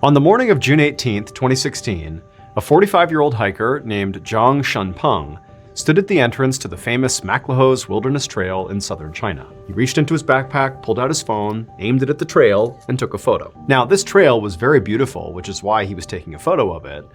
On the morning of June 18, 2016, a 45-year-old hiker named Zhang Shenpeng stood at the entrance to the famous Maclehose Wilderness Trail in southern China. He reached into his backpack, pulled out his phone, aimed it at the trail, and took a photo. Now, this trail was very beautiful, which is why he was taking a photo of it,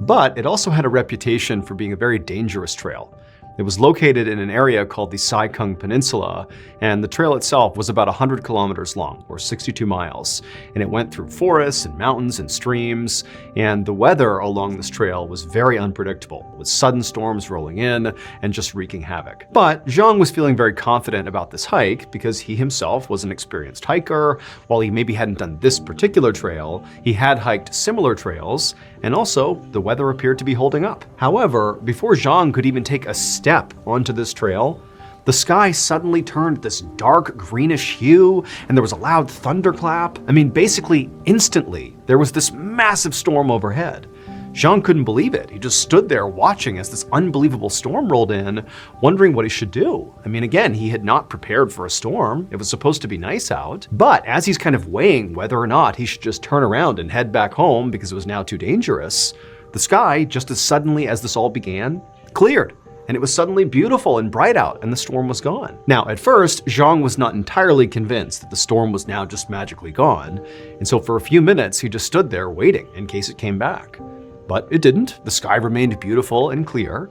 but it also had a reputation for being a very dangerous trail. It was located in an area called the Saikong Peninsula, and the trail itself was about 100 kilometers long, or 62 miles. And it went through forests and mountains and streams, and the weather along this trail was very unpredictable, with sudden storms rolling in and just wreaking havoc. But Zhang was feeling very confident about this hike because he himself was an experienced hiker. While he maybe hadn't done this particular trail, he had hiked similar trails, and also the weather appeared to be holding up. However, before Zhang could even take a step onto this trail, the sky suddenly turned this dark greenish hue, and there was a loud thunderclap. I mean, basically instantly, there was this massive storm overhead. Zhang couldn't believe it. He just stood there watching as this unbelievable storm rolled in, wondering what he should do. I mean, again, he had not prepared for a storm. It was supposed to be nice out. But as he's kind of weighing whether or not he should just turn around and head back home because it was now too dangerous, the sky, just as suddenly as this all began, cleared. And it was suddenly beautiful and bright out, and the storm was gone. Now, at first, Zhang was not entirely convinced that the storm was now just magically gone, and so for a few minutes, he just stood there waiting in case it came back. But it didn't. The sky remained beautiful and clear.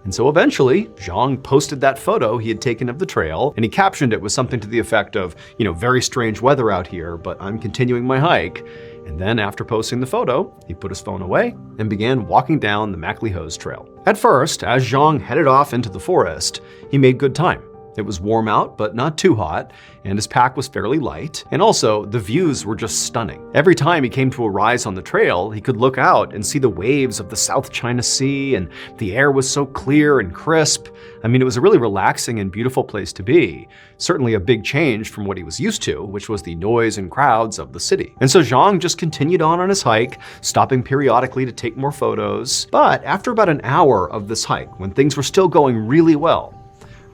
And so eventually, Zhang posted that photo he had taken of the trail, and he captioned it with something to the effect of, very strange weather out here, but I'm continuing my hike. And then after posting the photo, he put his phone away and began walking down the Maclehose Trail. At first, as Zhang headed off into the forest, he made good time. It was warm out, but not too hot, and his pack was fairly light. And also, the views were just stunning. Every time he came to a rise on the trail, he could look out and see the waves of the South China Sea, and the air was so clear and crisp. I mean, it was a really relaxing and beautiful place to be. Certainly a big change from what he was used to, which was the noise and crowds of the city. And so Zhang just continued on his hike, stopping periodically to take more photos. But after about an hour of this hike, when things were still going really well,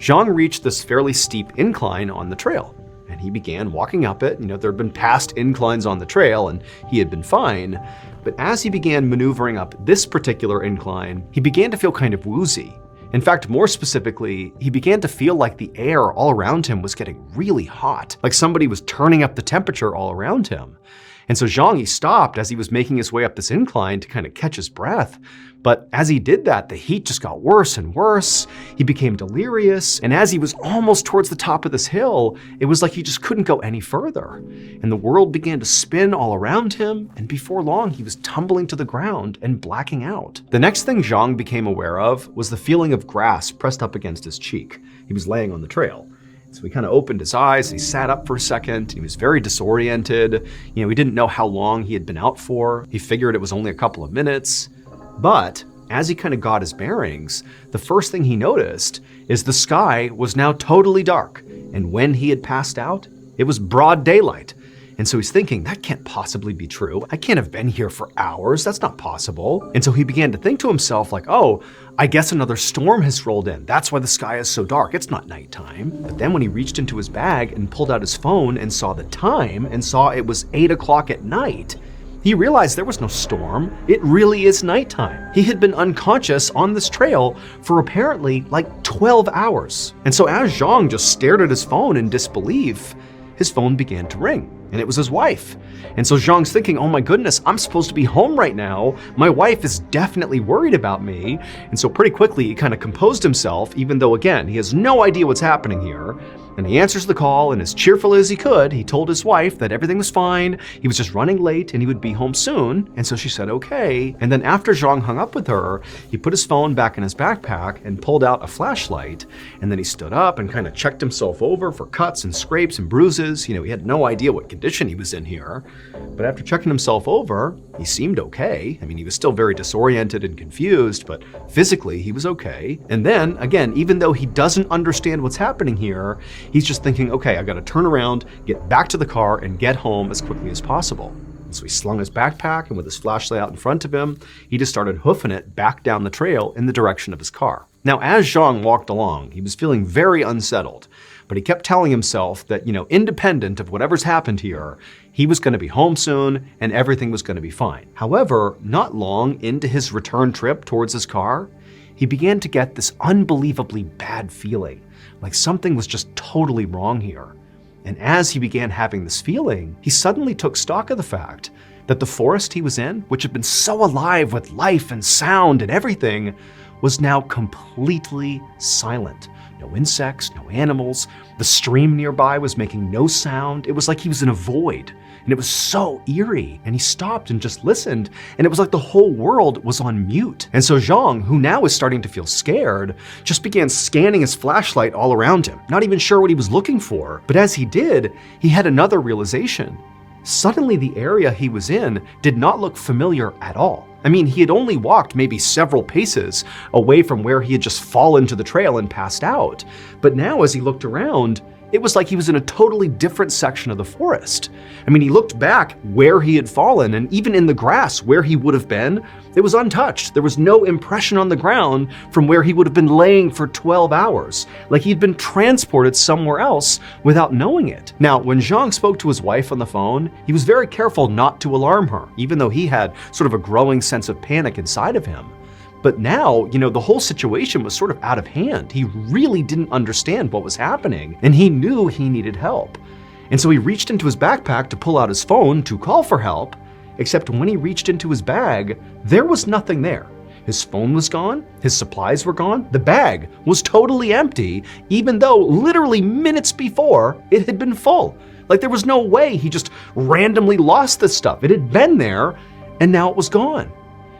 Zhang reached this fairly steep incline on the trail, and he began walking up it. There had been past inclines on the trail, and he had been fine. But as he began maneuvering up this particular incline, he began to feel kind of woozy. In fact, more specifically, he began to feel like the air all around him was getting really hot, like somebody was turning up the temperature all around him. And so Zhang, he stopped as he was making his way up this incline to kind of catch his breath. But as he did that, the heat just got worse and worse. He became delirious. And as he was almost towards the top of this hill, it was like he just couldn't go any further. And the world began to spin all around him. And before long, he was tumbling to the ground and blacking out. The next thing Zhang became aware of was the feeling of grass pressed up against his cheek. He was laying on the trail. So he kind of opened his eyes and he sat up for a second. He was very disoriented. He didn't know how long he had been out for. He figured it was only a couple of minutes. But as he kind of got his bearings, the first thing he noticed is the sky was now totally dark. And when he had passed out, it was broad daylight. And so he's thinking, that can't possibly be true. I can't have been here for hours. That's not possible. And so he began to think to himself like, oh, I guess another storm has rolled in. That's why the sky is so dark. It's not nighttime. But then when he reached into his bag and pulled out his phone and saw the time and saw it was 8 o'clock at night, he realized there was no storm. It really is nighttime. He had been unconscious on this trail for apparently like 12 hours. And so as Zhang just stared at his phone in disbelief, his phone began to ring. And it was his wife. And so Zhang's thinking, oh my goodness, I'm supposed to be home right now. My wife is definitely worried about me. And so pretty quickly he kind of composed himself, even though again, he has no idea what's happening here. And he answers the call, and as cheerful as he could, he told his wife that everything was fine, he was just running late and he would be home soon. And so she said, okay. And then after Zhang hung up with her, he put his phone back in his backpack and pulled out a flashlight. And then he stood up and kind of checked himself over for cuts and scrapes and bruises. He had no idea what condition he was in here. But after checking himself over, he seemed okay. I mean, he was still very disoriented and confused, but physically he was okay. And then again, even though he doesn't understand what's happening here, he's just thinking, okay, I gotta turn around, get back to the car, and get home as quickly as possible. And so he slung his backpack, and with his flashlight out in front of him, he just started hoofing it back down the trail in the direction of his car. Now, as Zhang walked along, he was feeling very unsettled, but he kept telling himself that, independent of whatever's happened here, he was going to be home soon and everything was going to be fine. However, not long into his return trip towards his car, he began to get this unbelievably bad feeling, like something was just totally wrong here. And as he began having this feeling, he suddenly took stock of the fact that the forest he was in, which had been so alive with life and sound and everything, was now completely silent. No insects, no animals. The stream nearby was making no sound. It was like he was in a void, and it was so eerie. And he stopped and just listened, and it was like the whole world was on mute. And so Zhang, who now is starting to feel scared, just began scanning his flashlight all around him, not even sure what he was looking for. But as he did, he had another realization. Suddenly, the area he was in did not look familiar at all. I mean, he had only walked maybe several paces away from where he had just fallen to the trail and passed out. But now, as he looked around, it was like he was in a totally different section of the forest. I mean, he looked back where he had fallen, and even in the grass where he would have been, it was untouched. There was no impression on the ground from where he would have been laying for 12 hours, like he'd been transported somewhere else without knowing it. Now, when Zhang spoke to his wife on the phone, he was very careful not to alarm her, even though he had sort of a growing sense of panic inside of him. But now, the whole situation was sort of out of hand. He really didn't understand what was happening, and he knew he needed help. And so he reached into his backpack to pull out his phone to call for help, except when he reached into his bag, there was nothing there. His phone was gone, his supplies were gone, the bag was totally empty, even though literally minutes before it had been full. Like there was no way he just randomly lost this stuff. It had been there, and now it was gone.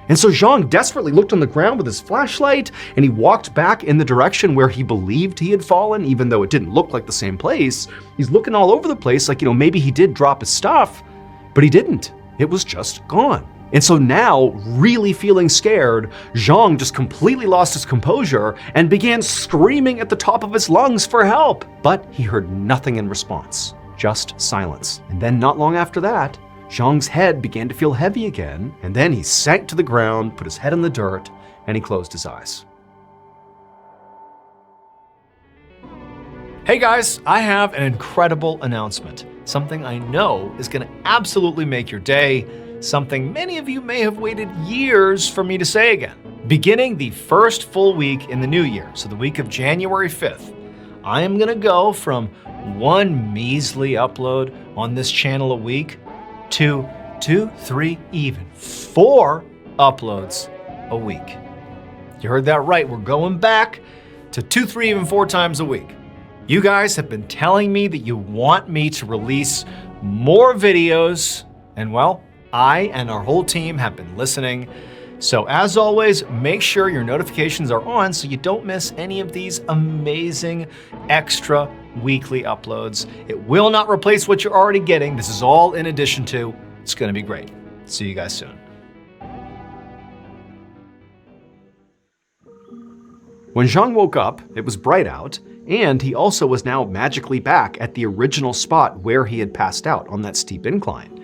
And so Zhang desperately looked on the ground with his flashlight, and he walked back in the direction where he believed he had fallen, even though it didn't look like the same place. He's looking all over the place like, maybe he did drop his stuff, but he didn't. It was just gone. And so now, really feeling scared, Zhang just completely lost his composure and began screaming at the top of his lungs for help. But he heard nothing in response, just silence. And then not long after that, Zhang's head began to feel heavy again, and then he sank to the ground, put his head in the dirt, and he closed his eyes. Hey guys, I have an incredible announcement. Something I know is going to absolutely make your day, something many of you may have waited years for me to say again. Beginning the first full week in the new year, so the week of January 5th, I am going to go from one measly upload on this channel a week to 2, 3, even 4 uploads a week. You heard that right, we're going back to 2, 3, even 4 times a week. You guys have been telling me that you want me to release more videos, and well, I and our whole team have been listening. So as always, make sure your notifications are on so you don't miss any of these amazing extra weekly uploads. It will not replace what you're already getting. This is all in addition to. It's going to be great. See you guys soon. When Zhang woke up, it was bright out, and he also was now magically back at the original spot where he had passed out on that steep incline.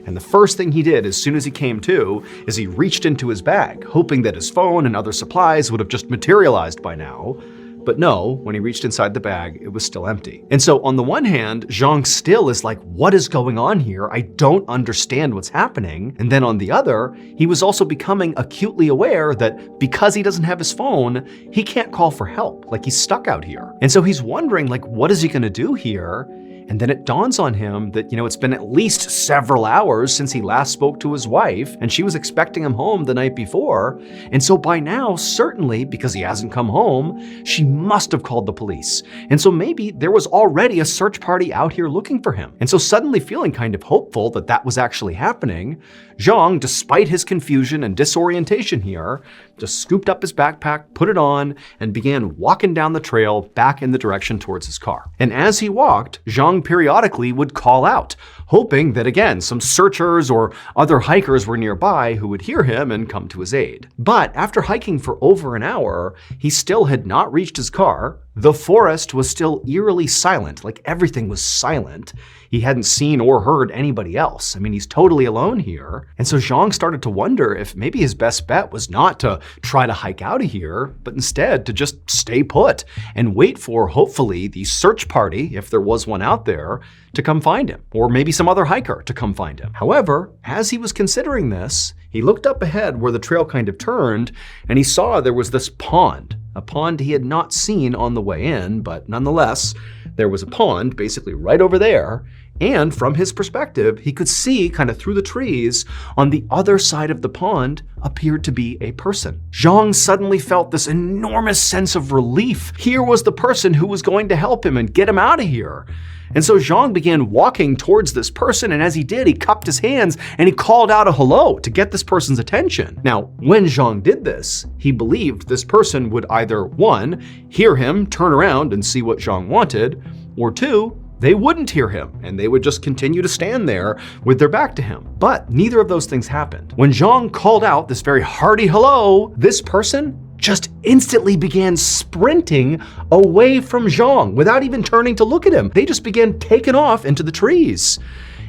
And the first thing he did as soon as he came to is he reached into his bag, hoping that his phone and other supplies would have just materialized by now. But no, when he reached inside the bag, it was still empty. And so on the one hand, Zhang still is like, what is going on here? I don't understand what's happening. And then on the other, he was also becoming acutely aware that because he doesn't have his phone, he can't call for help, like he's stuck out here. And so he's wondering, like, what is he gonna do here? And then it dawns on him that, it's been at least several hours since he last spoke to his wife, and she was expecting him home the night before. And so by now, certainly, because he hasn't come home, she must have called the police. And so maybe there was already a search party out here looking for him. And so suddenly feeling kind of hopeful that that was actually happening, Zhang, despite his confusion and disorientation here, just scooped up his backpack, put it on, and began walking down the trail back in the direction towards his car. And as he walked, Zhang periodically would call out, hoping that again, some searchers or other hikers were nearby who would hear him and come to his aid. But after hiking for over an hour, he still had not reached his car. The forest was still eerily silent, like everything was silent. He hadn't seen or heard anybody else. I mean, he's totally alone here. And so Zhang started to wonder if maybe his best bet was not to try to hike out of here, but instead to just stay put and wait for, hopefully, the search party, if there was one out there, to come find him, or maybe some other hiker to come find him. However, as he was considering this, he looked up ahead where the trail kind of turned, and he saw there was this pond. A pond he had not seen on the way in, but nonetheless, there was a pond basically right over there. And from his perspective, he could see kind of through the trees on the other side of the pond appeared to be a person. Zhang suddenly felt this enormous sense of relief. Here was the person who was going to help him and get him out of here. And so Zhang began walking towards this person, and as he did, he cupped his hands and he called out a hello to get this person's attention. Now, when Zhang did this, he believed this person would either, one, hear him, turn around and see what Zhang wanted, or two, they wouldn't hear him, and they would just continue to stand there with their back to him. But neither of those things happened. When Zhang called out this very hearty hello, this person just instantly began sprinting away from Zhang without even turning to look at him. They just began taking off into the trees.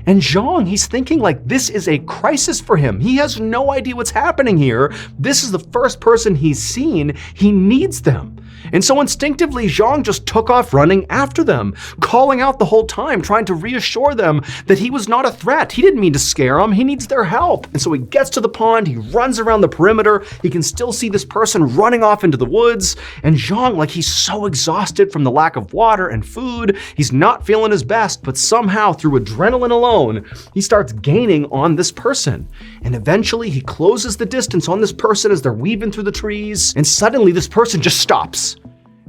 And Zhang, he's thinking like this is a crisis for him. He has no idea what's happening here. This is the first person he's seen. He needs them. And so instinctively, Zhang just took off running after them, calling out the whole time, trying to reassure them that he was not a threat. He didn't mean to scare them. He needs their help. And so he gets to the pond. He runs around the perimeter. He can still see this person running off into the woods. And Zhang, like he's so exhausted from the lack of water and food, he's not feeling his best, but somehow through adrenaline alone, he starts gaining on this person. And eventually he closes the distance on this person as they're weaving through the trees. And suddenly this person just stops.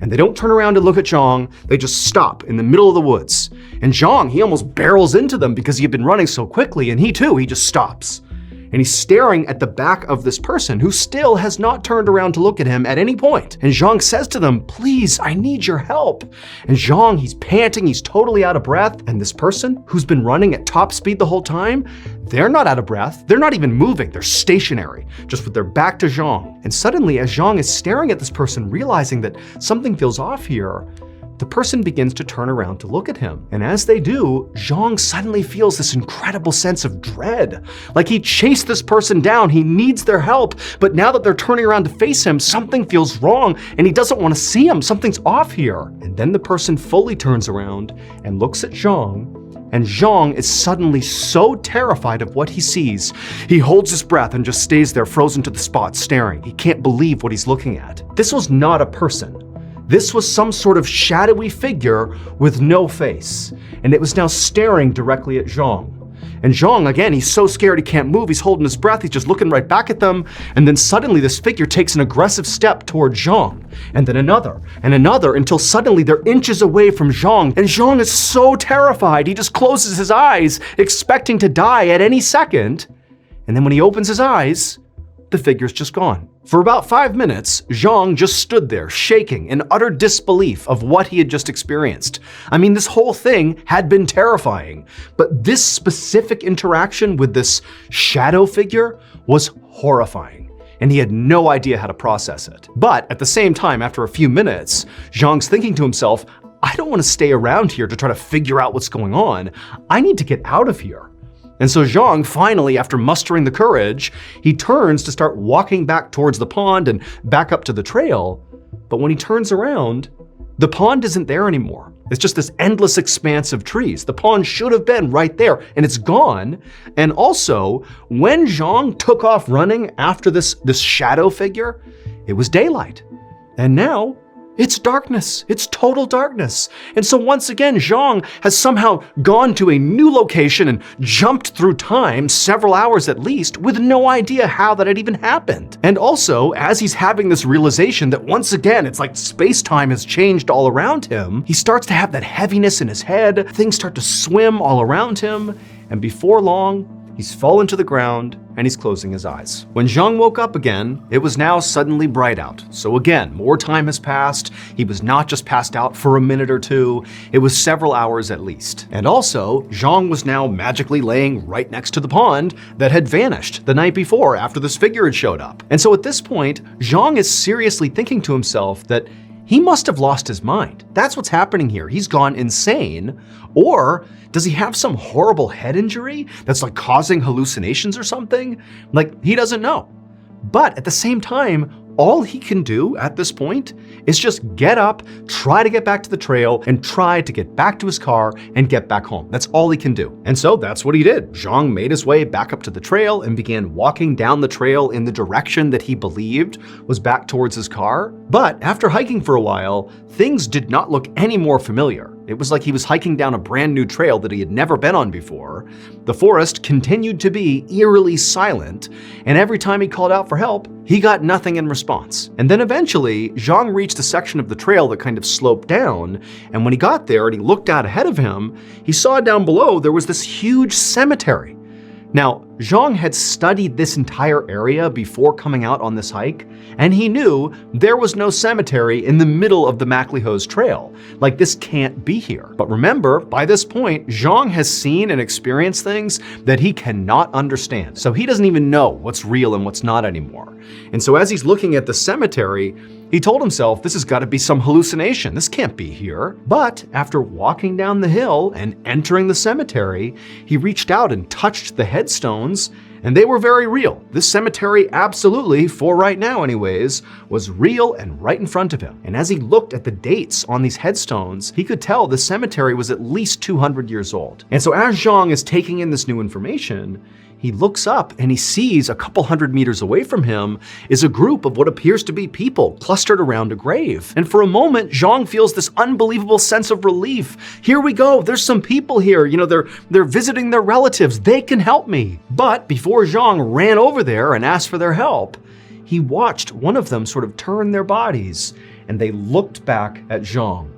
And they don't turn around to look at Zhang, they just stop in the middle of the woods. And Zhang, he almost barrels into them because he had been running so quickly, and he just stops. And he's staring at the back of this person who still has not turned around to look at him at any point. And Zhang says to them, "Please, I need your help." And Zhang, he's panting, he's totally out of breath. And this person who's been running at top speed the whole time, they're not out of breath. They're not even moving. They're stationary, just with their back to Zhang. And suddenly, as Zhang is staring at this person, realizing that something feels off here, the person begins to turn around to look at him. And as they do, Zhang suddenly feels this incredible sense of dread. Like he chased this person down, he needs their help, but now that they're turning around to face him, something feels wrong and he doesn't want to see him. Something's off here. And then the person fully turns around and looks at Zhang, and Zhang is suddenly so terrified of what he sees, he holds his breath and just stays there frozen to the spot, staring. He can't believe what he's looking at. This was not a person. This was some sort of shadowy figure with no face, and it was now staring directly at Zhang. And Zhang, again, he's so scared he can't move, he's holding his breath, he's just looking right back at them, and then suddenly this figure takes an aggressive step toward Zhang, and then another, until suddenly they're inches away from Zhang, and Zhang is so terrified, he just closes his eyes, expecting to die at any second, and then when he opens his eyes, the figure's just gone. For about 5 minutes, Zhang just stood there, shaking in utter disbelief of what he had just experienced. I mean, this whole thing had been terrifying, but this specific interaction with this shadow figure was horrifying, and he had no idea how to process it. But at the same time, after a few minutes, Zhang's thinking to himself, I don't want to stay around here to try to figure out what's going on. I need to get out of here. And so Zhang finally, after mustering the courage, he turns to start walking back towards the pond and back up to the trail. But when he turns around, the pond isn't there anymore. It's just this endless expanse of trees. The pond should have been right there, and it's gone. And also, when Zhang took off running after this shadow figure, it was daylight. And now, it's darkness. It's total darkness. And so once again, Zhang has somehow gone to a new location and jumped through time, several hours at least, with no idea how that had even happened. And also, as he's having this realization that once again, it's like space-time has changed all around him, he starts to have that heaviness in his head, things start to swim all around him, and before long, He's fallen to the ground, and he's closing his eyes. When Zhang woke up again, it was now suddenly bright out. So again, more time has passed. He was not just passed out for a minute or two, it was several hours at least. And also, Zhang was now magically laying right next to the pond that had vanished the night before after this figure had showed up. And so at this point, Zhang is seriously thinking to himself that he must have lost his mind. That's what's happening here. He's gone insane. Or does he have some horrible head injury that's like causing hallucinations or something? Like, he doesn't know. But at the same time, all he can do at this point is just get up, try to get back to the trail, and try to get back to his car and get back home. That's all he can do. And so that's what he did. Zhang made his way back up to the trail and began walking down the trail in the direction that he believed was back towards his car. But after hiking for a while, things did not look any more familiar. It was like he was hiking down a brand new trail that he had never been on before. The forest continued to be eerily silent, and every time he called out for help, he got nothing in response. And then eventually, Zhang reached a section of the trail that kind of sloped down, and when he got there and he looked out ahead of him, he saw down below there was this huge cemetery. Now, Zhang had studied this entire area before coming out on this hike, and he knew there was no cemetery in the middle of the McLehose Trail. Like, this can't be here. But remember, by this point, Zhang has seen and experienced things that he cannot understand. So he doesn't even know what's real and what's not anymore. And so as he's looking at the cemetery, he told himself this has got to be some hallucination. This can't be here. But after walking down the hill and entering the cemetery, he reached out and touched the headstones, and they were very real. This cemetery absolutely, for right now anyways, was real and right in front of him. And as he looked at the dates on these headstones, he could tell the cemetery was at least 200 years old. And so as Zhang is taking in this new information, he looks up and he sees a couple hundred meters away from him is a group of what appears to be people clustered around a grave. And for a moment, Zhang feels this unbelievable sense of relief. Here we go, there's some people here. You know, they're visiting their relatives. They can help me. But before Zhang ran over there and asked for their help, he watched one of them sort of turn their bodies, and they looked back at Zhang.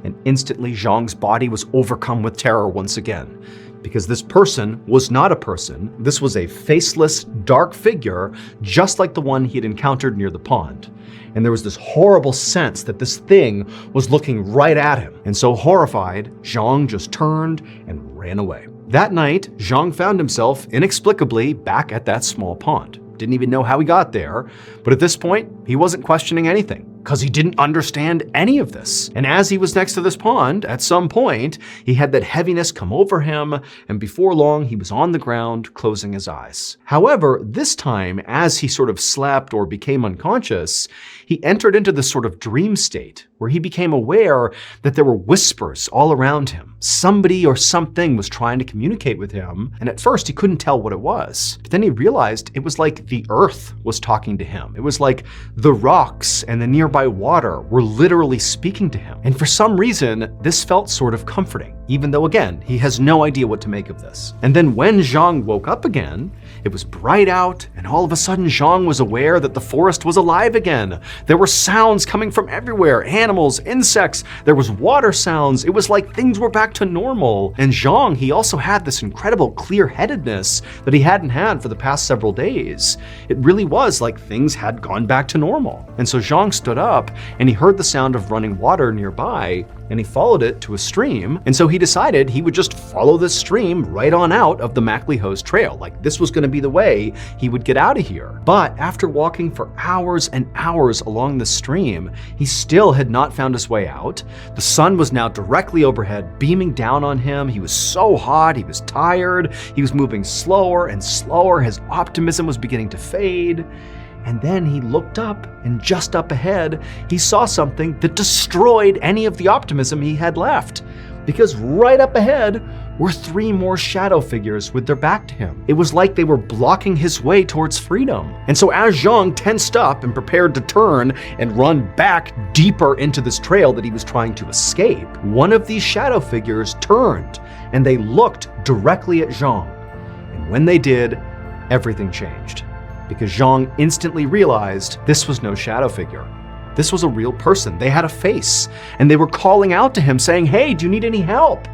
And instantly, Zhang's body was overcome with terror once again. Because this person was not a person. This was a faceless, dark figure, just like the one he had encountered near the pond. And there was this horrible sense that this thing was looking right at him. And so horrified, Zhang just turned and ran away. That night, Zhang found himself inexplicably back at that small pond. Didn't even know how he got there, but at this point, he wasn't questioning anything, because he didn't understand any of this. And as he was next to this pond, at some point, he had that heaviness come over him, and before long, he was on the ground, closing his eyes. However, this time, as he sort of slept or became unconscious, he entered into this sort of dream state, where he became aware that there were whispers all around him. Somebody or something was trying to communicate with him, and at first he couldn't tell what it was. But then he realized it was like the earth was talking to him. It was like the rocks and the nearby water were literally speaking to him. And for some reason, this felt sort of comforting, even though again, he has no idea what to make of this. And then when Zhang woke up again, it was bright out, and all of a sudden Zhang was aware that the forest was alive again. There were sounds coming from everywhere, animals, insects, there was water sounds. It was like things were back to normal. And Zhang, he also had this incredible clear-headedness that he hadn't had for the past several days. It really was like things had gone back to normal. And so Zhang stood up and he heard the sound of running water nearby, and he followed it to a stream. And so he decided he would just follow this stream right on out of the McLehose Trail. Like this was going to be the way he would get out of here. But after walking for hours and hours along the stream, he still had not found his way out. The sun was now directly overhead, beaming down on him. He was so hot, he was tired, he was moving slower and slower. His optimism was beginning to fade. And then he looked up, and just up ahead, he saw something that destroyed any of the optimism he had left. Because right up ahead were 3 more shadow figures with their back to him. It was like they were blocking his way towards freedom. And so as Zhang tensed up and prepared to turn and run back deeper into this trail that he was trying to escape, one of these shadow figures turned, and they looked directly at Zhang. And when they did, everything changed. Because Zhang instantly realized this was no shadow figure. This was a real person. They had a face, and they were calling out to him saying, "Hey, do you need any help?"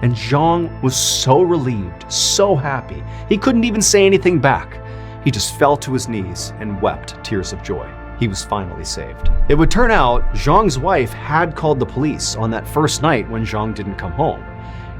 and Zhang was so relieved, so happy, he couldn't even say anything back. He just fell to his knees and wept tears of joy. He was finally saved. It would turn out Zhang's wife had called the police on that first night when Zhang didn't come home.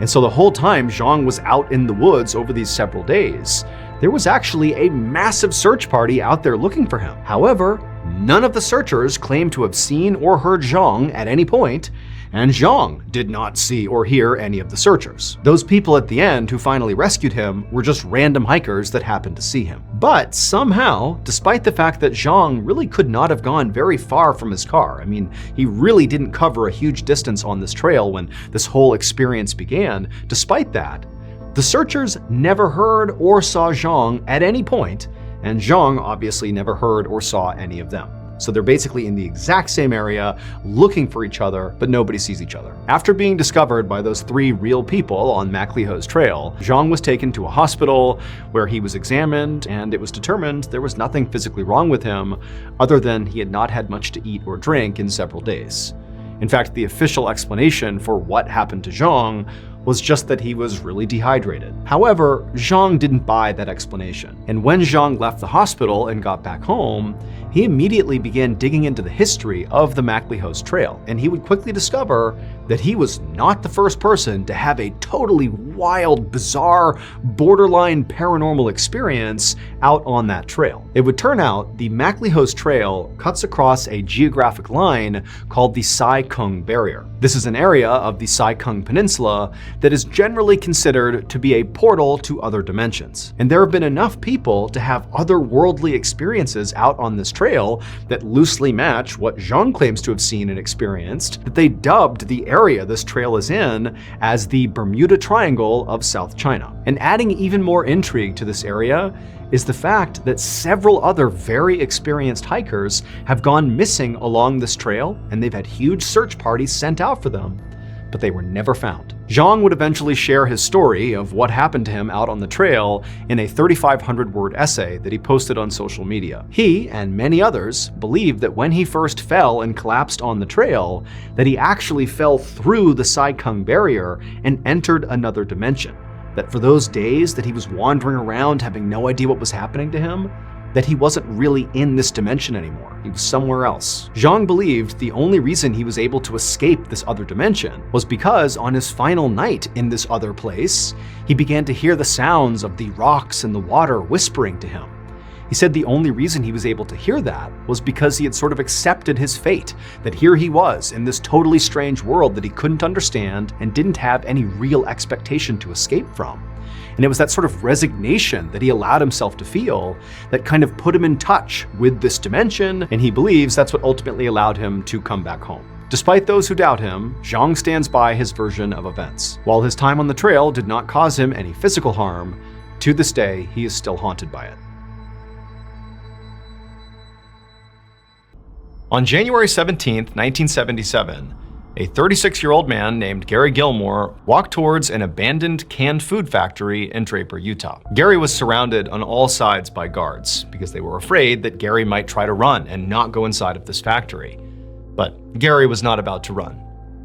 And so the whole time Zhang was out in the woods over these several days, there was actually a massive search party out there looking for him. However, none of the searchers claimed to have seen or heard Zhang at any point, and Zhang did not see or hear any of the searchers. Those people at the end who finally rescued him were just random hikers that happened to see him. But somehow, despite the fact that Zhang really could not have gone very far from his car, I mean, he really didn't cover a huge distance on this trail when this whole experience began, despite that, the searchers never heard or saw Zhang at any point, and Zhang obviously never heard or saw any of them. So they're basically in the exact same area, looking for each other, but nobody sees each other. After being discovered by those 3 real people on McLeod's trail, Zhang was taken to a hospital where he was examined, and it was determined there was nothing physically wrong with him other than he had not had much to eat or drink in several days. In fact, the official explanation for what happened to Zhang was just that he was really dehydrated. However, Zhang didn't buy that explanation. And when Zhang left the hospital and got back home, he immediately began digging into the history of the McLeod's trail, and he would quickly discover that he was not the first person to have a totally wild, bizarre, borderline paranormal experience out on that trail. It would turn out the McLeod's trail cuts across a geographic line called the Saikong barrier. This is an area of the Saikong Peninsula that is generally considered to be a portal to other dimensions. And there have been enough people to have otherworldly experiences out on this trail that loosely match what Zhang claims to have seen and experienced, that they dubbed the area this trail is in as the Bermuda Triangle of South China. And adding even more intrigue to this area is the fact that several other very experienced hikers have gone missing along this trail, and they've had huge search parties sent out for them, but they were never found. Zhang would eventually share his story of what happened to him out on the trail in a 3,500-word essay that he posted on social media. He, and many others, believe that when he first fell and collapsed on the trail, that he actually fell through the Saikong barrier and entered another dimension. That for those days that he was wandering around having no idea what was happening to him, that he wasn't really in this dimension anymore. He was somewhere else. Zhang believed the only reason he was able to escape this other dimension was because on his final night in this other place, he began to hear the sounds of the rocks and the water whispering to him. He said the only reason he was able to hear that was because he had sort of accepted his fate, that here he was in this totally strange world that he couldn't understand and didn't have any real expectation to escape from. And it was that sort of resignation that he allowed himself to feel that kind of put him in touch with this dimension, and he believes that's what ultimately allowed him to come back home. Despite those who doubt him, Zhang stands by his version of events. While his time on the trail did not cause him any physical harm, to this day he is still haunted by it. On January 17, 1977, a 36-year-old man named Gary Gilmore walked towards an abandoned canned food factory in Draper, Utah. Gary was surrounded on all sides by guards because they were afraid that Gary might try to run and not go inside of this factory. But Gary was not about to run.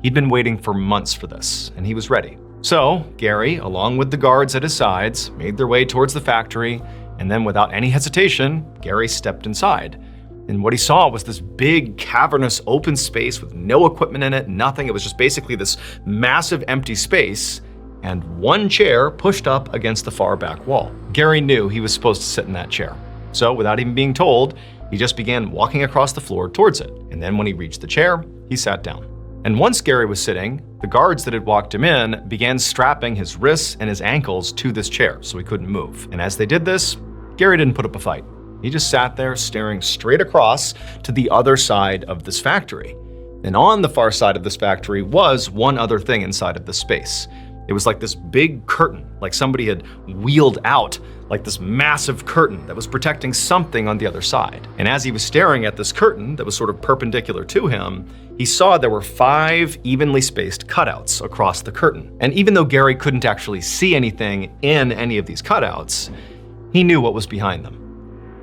He'd been waiting for months for this, and he was ready. So Gary, along with the guards at his sides, made their way towards the factory, and then without any hesitation, Gary stepped inside. And what he saw was this big, cavernous, open space with no equipment in it, nothing. It was just basically this massive empty space and one chair pushed up against the far back wall. Gary knew he was supposed to sit in that chair. So without even being told, he just began walking across the floor towards it. And then when he reached the chair, he sat down. And once Gary was sitting, the guards that had walked him in began strapping his wrists and his ankles to this chair so he couldn't move. And as they did this, Gary didn't put up a fight. He just sat there staring straight across to the other side of this factory. And on the far side of this factory was one other thing inside of the space. It was like this big curtain, like somebody had wheeled out like this massive curtain that was protecting something on the other side. And as he was staring at this curtain that was sort of perpendicular to him, he saw there were 5 evenly spaced cutouts across the curtain. And even though Gary couldn't actually see anything in any of these cutouts, he knew what was behind them.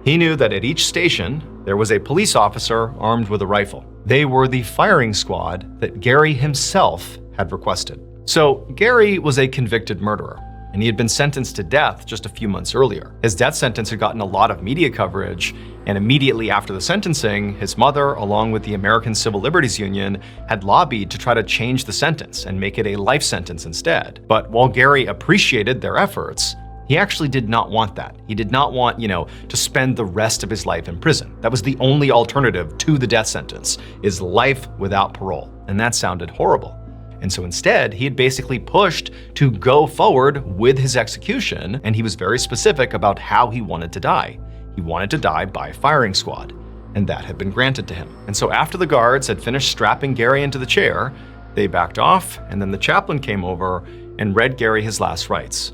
He knew that at each station, there was a police officer armed with a rifle. They were the firing squad that Gary himself had requested. So Gary was a convicted murderer, and he had been sentenced to death just a few months earlier. His death sentence had gotten a lot of media coverage, and immediately after the sentencing, his mother, along with the American Civil Liberties Union, had lobbied to try to change the sentence and make it a life sentence instead. But while Gary appreciated their efforts, he actually did not want that. He did not want, to spend the rest of his life in prison. That was the only alternative to the death sentence, is life without parole. And that sounded horrible. And so instead, he had basically pushed to go forward with his execution, and he was very specific about how he wanted to die. He wanted to die by firing squad, and that had been granted to him. And so after the guards had finished strapping Gary into the chair, they backed off, and then the chaplain came over and read Gary his last rites.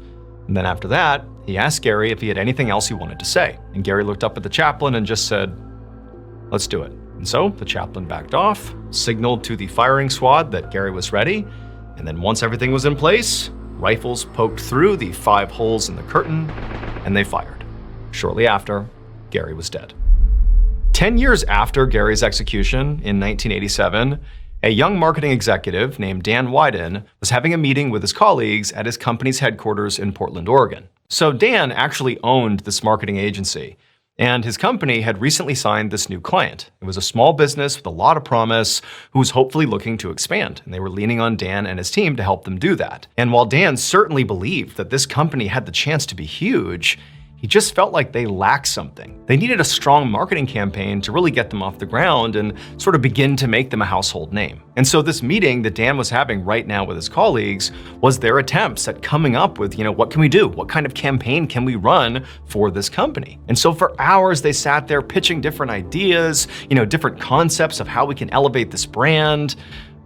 And then after that, he asked Gary if he had anything else he wanted to say. And Gary looked up at the chaplain and just said, "Let's do it." And so the chaplain backed off, signaled to the firing squad that Gary was ready, and then once everything was in place, rifles poked through the 5 holes in the curtain, and they fired. Shortly after, Gary was dead. 10 years after Gary's execution in 1987, a young marketing executive named Dan Wyden was having a meeting with his colleagues at his company's headquarters in Portland, Oregon. So Dan actually owned this marketing agency, and his company had recently signed this new client. It was a small business with a lot of promise who was hopefully looking to expand, and they were leaning on Dan and his team to help them do that. And while Dan certainly believed that this company had the chance to be huge, he just felt like they lacked something. They needed a strong marketing campaign to really get them off the ground and sort of begin to make them a household name. And so this meeting that Dan was having right now with his colleagues was their attempts at coming up with, what can we do? What kind of campaign can we run for this company? And so for hours they sat there pitching different ideas, different concepts of how we can elevate this brand.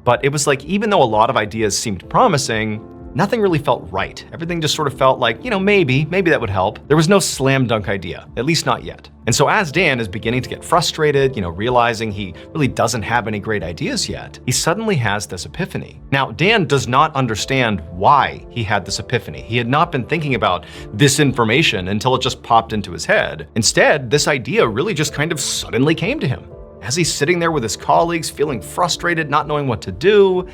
But it was like, even though a lot of ideas seemed promising, nothing really felt right. Everything just sort of felt like, maybe that would help. There was no slam dunk idea, at least not yet. And so as Dan is beginning to get frustrated, realizing he really doesn't have any great ideas yet, he suddenly has this epiphany. Now, Dan does not understand why he had this epiphany. He had not been thinking about this information until it just popped into his head. Instead, this idea really just kind of suddenly came to him. As he's sitting there with his colleagues, feeling frustrated, not knowing what to do,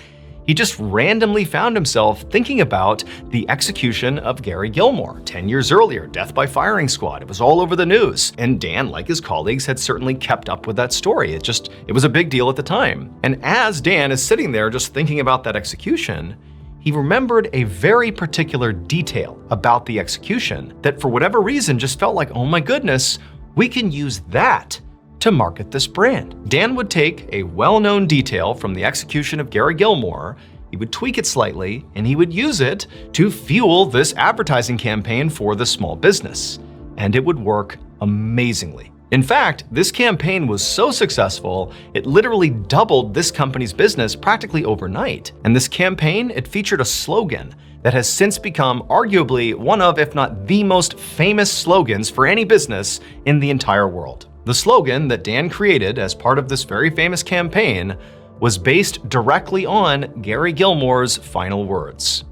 he just randomly found himself thinking about the execution of Gary Gilmore 10 years earlier, death by firing squad. It was all over the news. And Dan, like his colleagues, had certainly kept up with that story. It was a big deal at the time. And as Dan is sitting there just thinking about that execution, he remembered a very particular detail about the execution that for whatever reason just felt like, oh my goodness, we can use that to market this brand. Dan would take a well-known detail from the execution of Gary Gilmore, he would tweak it slightly, and he would use it to fuel this advertising campaign for the small business. And it would work amazingly. In fact, this campaign was so successful, it literally doubled this company's business practically overnight. And this campaign, it featured a slogan that has since become arguably one of, if not the most famous slogans for any business in the entire world. The slogan that Dan created as part of this very famous campaign was based directly on Gary Gilmore's final words: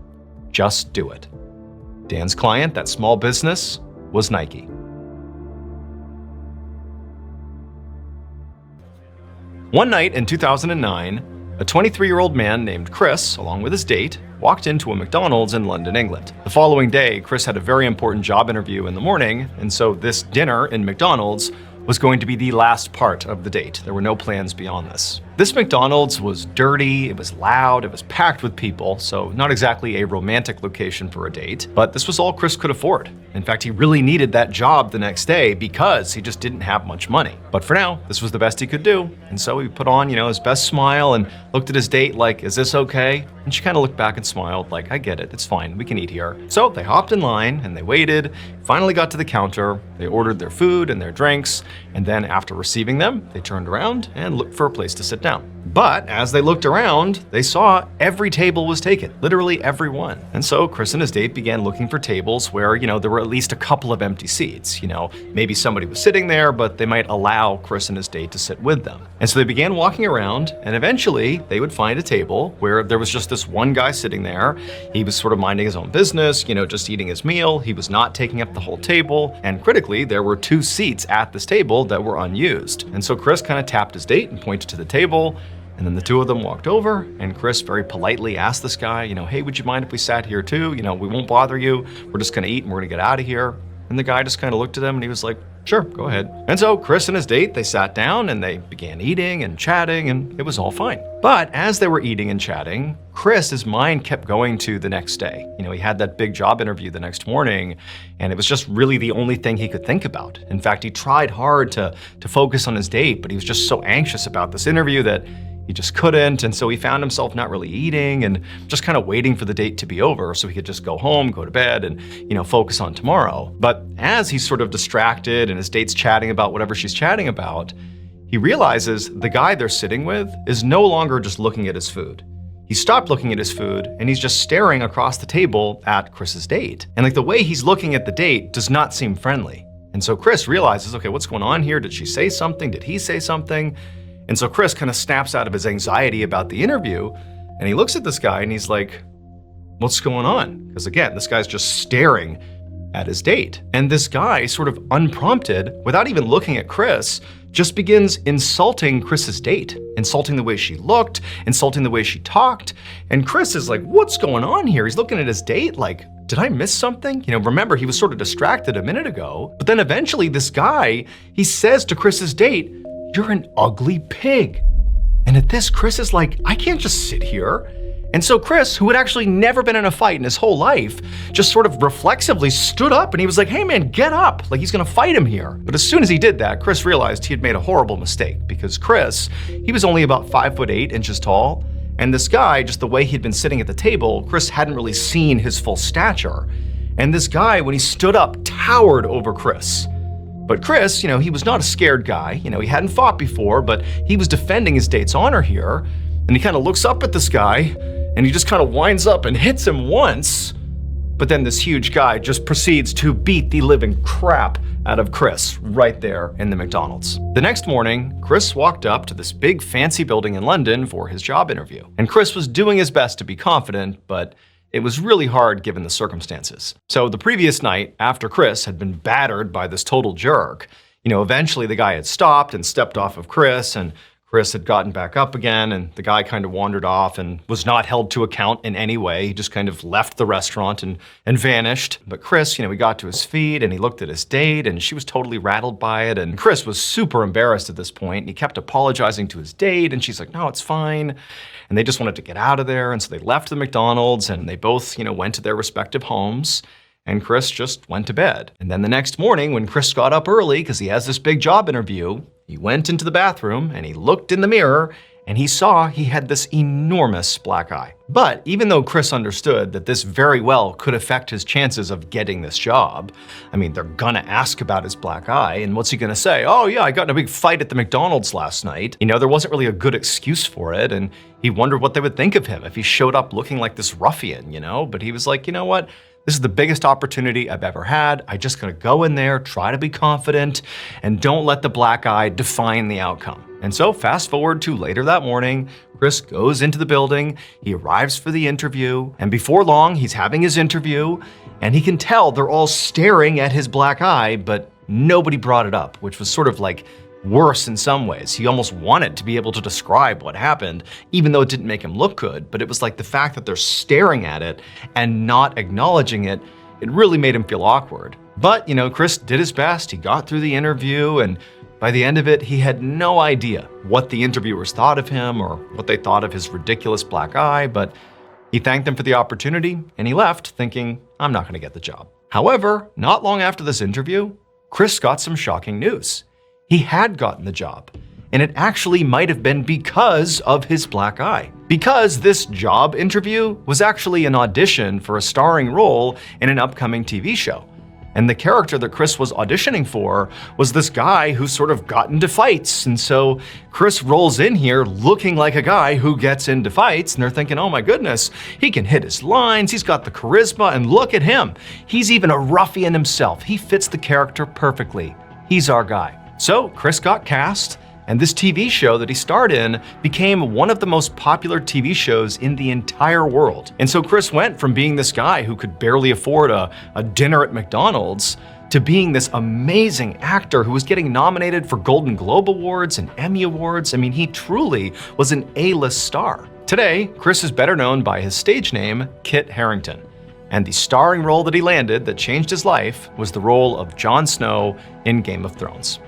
"Just do it." Dan's client, that small business, was Nike. One night in 2009, a 23-year-old man named Chris, along with his date, walked into a McDonald's in London, England. The following day, Chris had a very important job interview in the morning, and so this dinner in McDonald's was going to be the last part of the date. There were no plans beyond this. This McDonald's was dirty, it was loud, it was packed with people, so not exactly a romantic location for a date, but this was all Chris could afford. In fact, he really needed that job the next day because he just didn't have much money. But for now, this was the best he could do. And so he put on, his best smile and looked at his date like, "Is this okay?" And she kind of looked back and smiled like, "I get it, it's fine, we can eat here." So they hopped in line and they waited, finally got to the counter, they ordered their food and their drinks, and then after receiving them, they turned around and looked for a place to sit down. But as they looked around, they saw every table was taken, literally every one. And so Chris and his date began looking for tables where, there were at least a couple of empty seats. Maybe somebody was sitting there, but they might allow Chris and his date to sit with them. And so they began walking around, and eventually they would find a table where there was just this one guy sitting there. He was sort of minding his own business, just eating his meal. He was not taking up the whole table. And critically, there were 2 seats at this table that were unused. And so Chris kind of tapped his date and pointed to the table. And then the two of them walked over, and Chris very politely asked this guy, hey, would you mind if we sat here too? We won't bother you. We're just gonna eat and we're gonna get out of here. And the guy just kind of looked at him and he was like, sure, go ahead. And so Chris and his date, they sat down and they began eating and chatting, and it was all fine. But as they were eating and chatting, Chris, his mind kept going to the next day. He had that big job interview the next morning, and it was just really the only thing he could think about. In fact, he tried hard to focus on his date, but he was just so anxious about this interview that he just couldn't, and so he found himself not really eating and just kind of waiting for the date to be over so he could just go home, go to bed, and focus on tomorrow. But as he's sort of distracted and his date's chatting about whatever she's chatting about, he realizes the guy they're sitting with is no longer just looking at his food. He stopped looking at his food and he's just staring across the table at Chris's date. And the way he's looking at the date does not seem friendly. And so Chris realizes, okay, what's going on here? Did she say something? Did he say something? And so Chris kind of snaps out of his anxiety about the interview, and he looks at this guy and he's like, what's going on? Because again, this guy's just staring at his date. And this guy, sort of unprompted, without even looking at Chris, just begins insulting Chris's date, insulting the way she looked, insulting the way she talked. And Chris is like, what's going on here? He's looking at his date like, did I miss something? Remember, he was sort of distracted a minute ago. But then eventually this guy, he says to Chris's date, you're an ugly pig. And at this, Chris is like, I can't just sit here. And so Chris, who had actually never been in a fight in his whole life, just sort of reflexively stood up and he was like, hey man, get up. Like he's gonna fight him here. But as soon as he did that, Chris realized he had made a horrible mistake because Chris, he was only about 5'8" tall. And this guy, just the way he'd been sitting at the table, Chris hadn't really seen his full stature. And this guy, when he stood up, towered over Chris. But Chris, he was not a scared guy. He hadn't fought before, but he was defending his date's honor here. And he kind of looks up at this guy and he just kind of winds up and hits him once. But then this huge guy just proceeds to beat the living crap out of Chris right there in the McDonald's. The next morning, Chris walked up to this big fancy building in London for his job interview. And Chris was doing his best to be confident, but it was really hard given the circumstances. So the previous night, after Chris had been battered by this total jerk, eventually the guy had stopped and stepped off of Chris, and Chris had gotten back up again, and the guy kind of wandered off and was not held to account in any way. He just kind of left the restaurant and vanished. But Chris, he got to his feet and he looked at his date and she was totally rattled by it. And Chris was super embarrassed at this point. And he kept apologizing to his date and she's like, no, it's fine. And they just wanted to get out of there. And so they left the McDonald's and they both, went to their respective homes. And Chris just went to bed. And then the next morning, when Chris got up early because he has this big job interview, he went into the bathroom and he looked in the mirror and he saw he had this enormous black eye. But even though Chris understood that this very well could affect his chances of getting this job, they're gonna ask about his black eye, and what's he gonna say? Oh yeah, I got in a big fight at the McDonald's last night. There wasn't really a good excuse for it, and he wondered what they would think of him if he showed up looking like this ruffian, But he was like, you know what? This is the biggest opportunity I've ever had. I just gotta go in there, try to be confident, and don't let the black eye define the outcome. And so fast forward to later that morning, Chris goes into the building, he arrives for the interview, and before long, he's having his interview, and he can tell they're all staring at his black eye, but nobody brought it up, which was sort of like worse in some ways. He almost wanted to be able to describe what happened, even though it didn't make him look good. But it was like the fact that they're staring at it and not acknowledging it, it really made him feel awkward. But, Chris did his best. He got through the interview, and by the end of it, he had no idea what the interviewers thought of him or what they thought of his ridiculous black eye, but he thanked them for the opportunity and he left thinking, I'm not gonna get the job. However, not long after this interview, Chris got some shocking news. He had gotten the job, and it actually might have been because of his black eye. Because this job interview was actually an audition for a starring role in an upcoming TV show. And the character that Chris was auditioning for was this guy who sort of got into fights. And so Chris rolls in here looking like a guy who gets into fights, and they're thinking, oh my goodness, he can hit his lines, he's got the charisma, and look at him. He's even a ruffian himself. He fits the character perfectly. He's our guy. So Chris got cast, and this TV show that he starred in became one of the most popular TV shows in the entire world. And so Chris went from being this guy who could barely afford a dinner at McDonald's to being this amazing actor who was getting nominated for Golden Globe Awards and Emmy Awards. I mean, he truly was an A-list star. Today, Chris is better known by his stage name, Kit Harington. And the starring role that he landed that changed his life was the role of Jon Snow in Game of Thrones.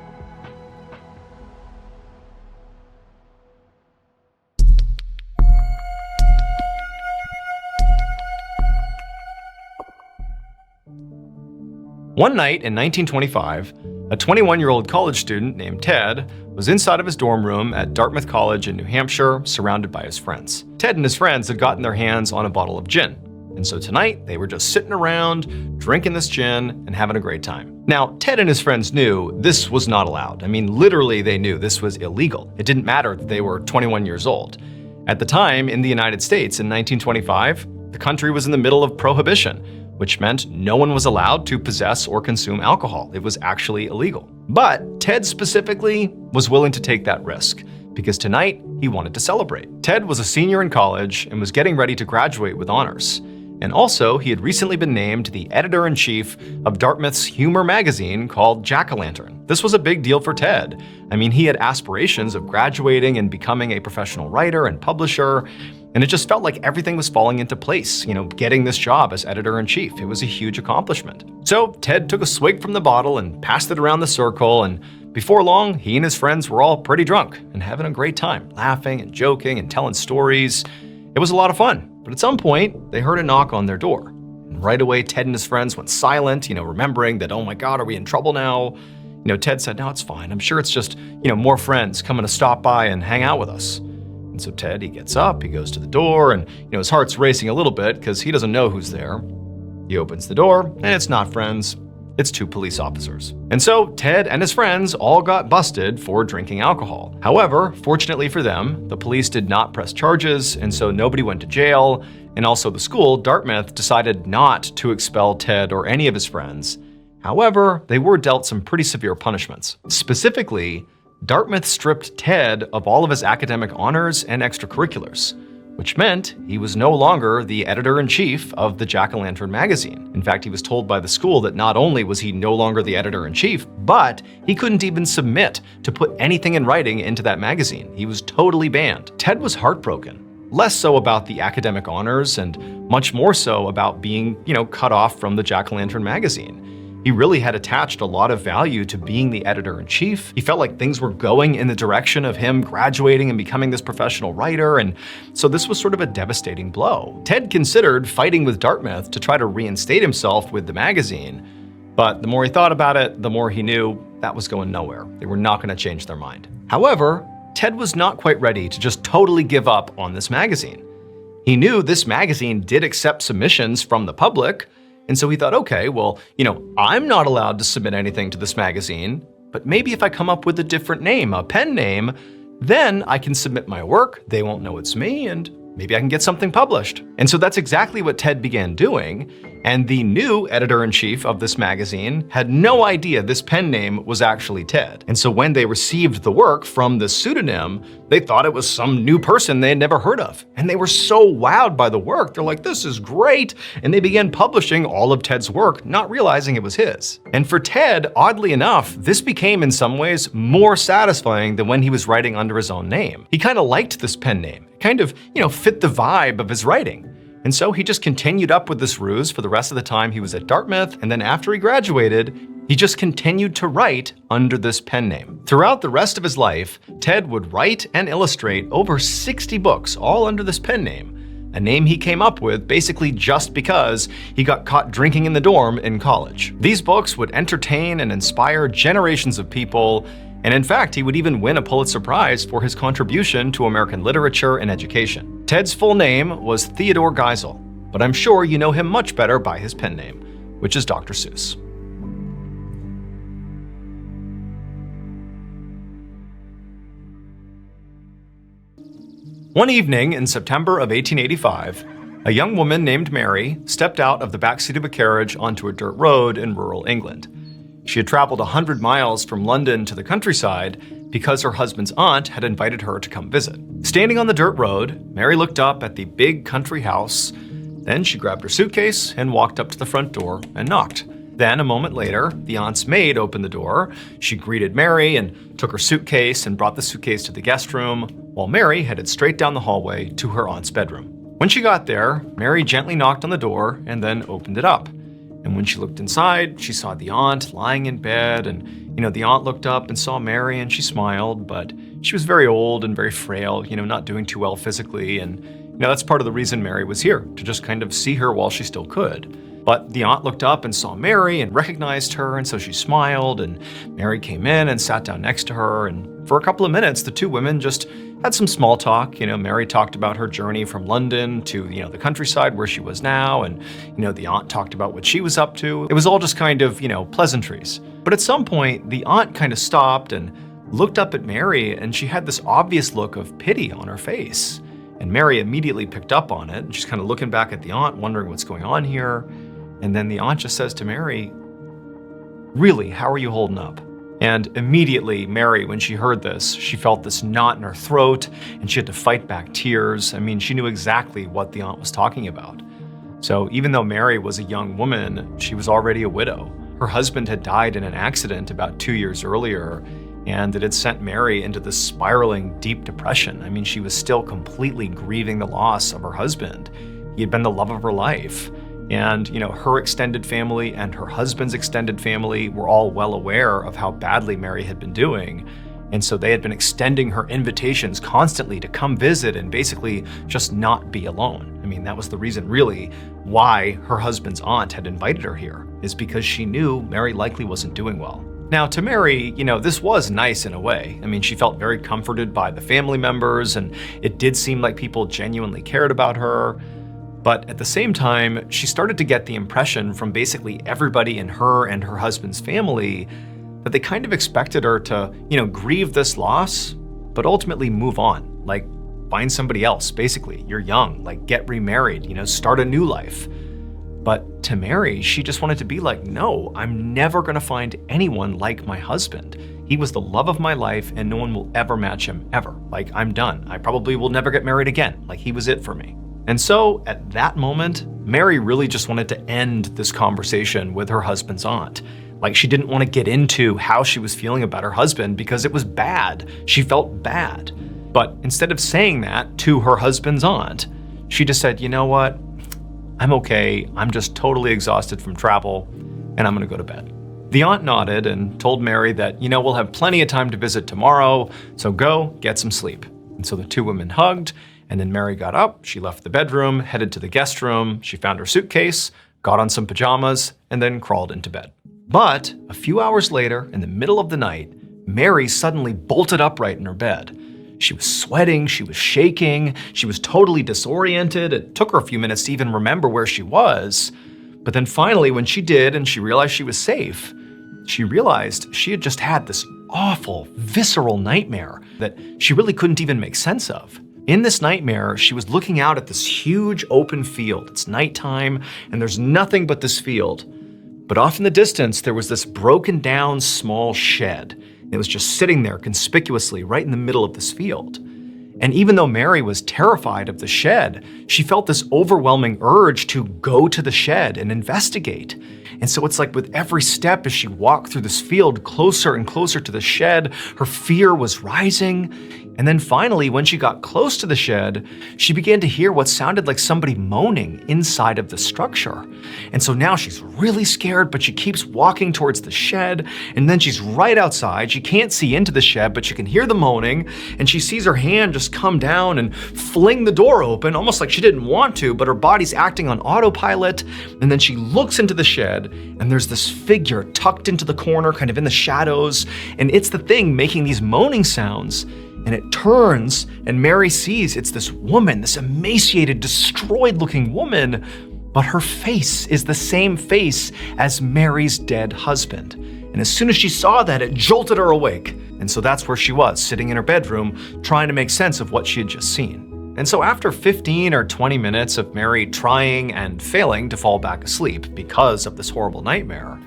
One night in 1925, a 21-year-old college student named Ted was inside of his dorm room at Dartmouth College in New Hampshire, surrounded by his friends. Ted and his friends had gotten their hands on a bottle of gin, and so tonight they were just sitting around, drinking this gin and having a great time. Now, Ted and his friends knew this was not allowed. I mean, literally they knew this was illegal. It didn't matter that they were 21 years old. At the time, in the United States in 1925, the country was in the middle of prohibition, which meant no one was allowed to possess or consume alcohol. It was actually illegal. But Ted specifically was willing to take that risk, because tonight he wanted to celebrate. Ted was a senior in college and was getting ready to graduate with honors. And also, he had recently been named the editor-in-chief of Dartmouth's humor magazine called Jack-O-Lantern. This was a big deal for Ted. I mean, he had aspirations of graduating and becoming a professional writer and publisher, and it just felt like everything was falling into place, getting this job as editor-in-chief. It was a huge accomplishment. So Ted took a swig from the bottle and passed it around the circle, and before long, he and his friends were all pretty drunk and having a great time, laughing and joking and telling stories. It was a lot of fun, but at some point, they heard a knock on their door. And right away, Ted and his friends went silent, remembering that, oh my God, are we in trouble now? Ted said, no, it's fine. I'm sure it's just, more friends coming to stop by and hang out with us. And so Ted, he gets up, he goes to the door, and his heart's racing a little bit because he doesn't know who's there. He opens the door, and it's not friends, it's two police officers. And so Ted and his friends all got busted for drinking alcohol. However, fortunately for them, the police did not press charges, and so nobody went to jail, and also the school, Dartmouth, decided not to expel Ted or any of his friends. However, they were dealt some pretty severe punishments. Specifically, Dartmouth stripped Ted of all of his academic honors and extracurriculars, which meant he was no longer the editor-in-chief of the Jack-O-Lantern magazine. In fact, he was told by the school that not only was he no longer the editor-in-chief, but he couldn't even submit to put anything in writing into that magazine. He was totally banned. Ted was heartbroken, less so about the academic honors and much more so about being, cut off from the Jack-O-Lantern magazine. He really had attached a lot of value to being the editor-in-chief. He felt like things were going in the direction of him graduating and becoming this professional writer, and so this was sort of a devastating blow. Ted considered fighting with Dartmouth to try to reinstate himself with the magazine, but the more he thought about it, the more he knew that was going nowhere. They were not going to change their mind. However, Ted was not quite ready to just totally give up on this magazine. He knew this magazine did accept submissions from the public, and so he thought, okay, well, I'm not allowed to submit anything to this magazine, but maybe if I come up with a different name, a pen name, then I can submit my work, they won't know it's me, and maybe I can get something published. And so that's exactly what Ted began doing, and the new editor-in-chief of this magazine had no idea this pen name was actually Ted. And so when they received the work from this pseudonym, they thought it was some new person they had never heard of. And they were so wowed by the work, they're like, this is great! And they began publishing all of Ted's work, not realizing it was his. And for Ted, oddly enough, this became in some ways more satisfying than when he was writing under his own name. He kind of liked this pen name. It kind of, fit the vibe of his writing. And so he just continued up with this ruse for the rest of the time he was at Dartmouth, and then after he graduated, he just continued to write under this pen name. Throughout the rest of his life, Ted would write and illustrate over 60 books, all under this pen name, a name he came up with basically just because he got caught drinking in the dorm in college. These books would entertain and inspire generations of people, and in fact, he would even win a Pulitzer Prize for his contribution to American literature and education. Ted's full name was Theodore Geisel, but I'm sure you know him much better by his pen name, which is Dr. Seuss. One evening in September of 1885, a young woman named Mary stepped out of the backseat of a carriage onto a dirt road in rural England. She had traveled 100 miles from London to the countryside because her husband's aunt had invited her to come visit. Standing on the dirt road, Mary looked up at the big country house. Then she grabbed her suitcase and walked up to the front door and knocked. Then, a moment later, the aunt's maid opened the door. She greeted Mary and took her suitcase and brought the suitcase to the guest room, while Mary headed straight down the hallway to her aunt's bedroom. When she got there, Mary gently knocked on the door and then opened it up. And when she looked inside, she saw the aunt lying in bed, and the aunt looked up and saw Mary and she smiled, but she was very old and very frail, not doing too well physically, and that's part of the reason Mary was here, to just kind of see her while she still could. But the aunt looked up and saw Mary and recognized her, and so she smiled, and Mary came in and sat down next to her, and for a couple of minutes, the two women just had some small talk. Mary talked about her journey from London to, the countryside where she was now, and, the aunt talked about what she was up to. It was all just kind of, pleasantries. But at some point, the aunt kind of stopped and looked up at Mary, and she had this obvious look of pity on her face. And Mary immediately picked up on it, and she's kind of looking back at the aunt, wondering what's going on here. And then the aunt just says to Mary, "Really, how are you holding up?" And immediately, Mary, when she heard this, she felt this knot in her throat, and she had to fight back tears. I mean, she knew exactly what the aunt was talking about. So even though Mary was a young woman, she was already a widow. Her husband had died in an accident about 2 years earlier, and it had sent Mary into this spiraling deep depression. I mean, she was still completely grieving the loss of her husband. He had been the love of her life. And, her extended family and her husband's extended family were all well aware of how badly Mary had been doing. And so they had been extending her invitations constantly to come visit and basically just not be alone. I mean, that was the reason really why her husband's aunt had invited her here, is because she knew Mary likely wasn't doing well. Now, to Mary, this was nice in a way. I mean, she felt very comforted by the family members, and it did seem like people genuinely cared about her. But at the same time, she started to get the impression from basically everybody in her and her husband's family that they kind of expected her to, grieve this loss, but ultimately move on. Like, find somebody else, basically. You're young, like, get remarried, start a new life. But to Mary, she just wanted to be like, no, I'm never gonna find anyone like my husband. He was the love of my life, and no one will ever match him, ever. Like, I'm done. I probably will never get married again. Like, he was it for me. And so, at that moment, Mary really just wanted to end this conversation with her husband's aunt. Like, she didn't want to get into how she was feeling about her husband because it was bad. She felt bad. But instead of saying that to her husband's aunt, she just said, "You know what? I'm okay. I'm just totally exhausted from travel, and I'm gonna go to bed." The aunt nodded and told Mary that, we'll have plenty of time to visit tomorrow, so go get some sleep. And so the two women hugged. And then Mary got up, she left the bedroom, headed to the guest room, she found her suitcase, got on some pajamas, and then crawled into bed. But a few hours later, in the middle of the night, Mary suddenly bolted upright in her bed. She was sweating, she was shaking, she was totally disoriented. It took her a few minutes to even remember where she was. But then finally, when she did and she realized she was safe, she realized she had just had this awful, visceral nightmare that she really couldn't even make sense of. In this nightmare, she was looking out at this huge open field. It's nighttime, and there's nothing but this field. But off in the distance, there was this broken down small shed. It was just sitting there conspicuously right in the middle of this field. And even though Mary was terrified of the shed, she felt this overwhelming urge to go to the shed and investigate. And so it's like with every step as she walked through this field closer and closer to the shed, her fear was rising. And then finally, when she got close to the shed, she began to hear what sounded like somebody moaning inside of the structure. And so now she's really scared, but she keeps walking towards the shed. And then she's right outside. She can't see into the shed, but she can hear the moaning. And she sees her hand just come down and fling the door open, almost like she didn't want to, but her body's acting on autopilot. And then she looks into the shed, and there's this figure tucked into the corner, kind of in the shadows. And it's the thing making these moaning sounds. And it turns, and Mary sees it's this woman, this emaciated, destroyed-looking woman, but her face is the same face as Mary's dead husband. And as soon as she saw that, it jolted her awake. And so that's where she was, sitting in her bedroom, trying to make sense of what she had just seen. And so after 15 or 20 minutes of Mary trying and failing to fall back asleep because of this horrible nightmare,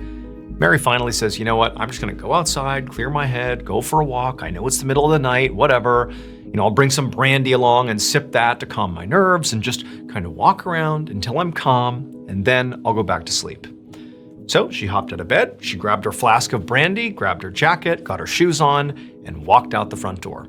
Mary finally says, you know what, I'm just gonna go outside, clear my head, go for a walk. I know it's the middle of the night, whatever. I'll bring some brandy along and sip that to calm my nerves and just kind of walk around until I'm calm, and then I'll go back to sleep. So she hopped out of bed, she grabbed her flask of brandy, grabbed her jacket, got her shoes on, and walked out the front door.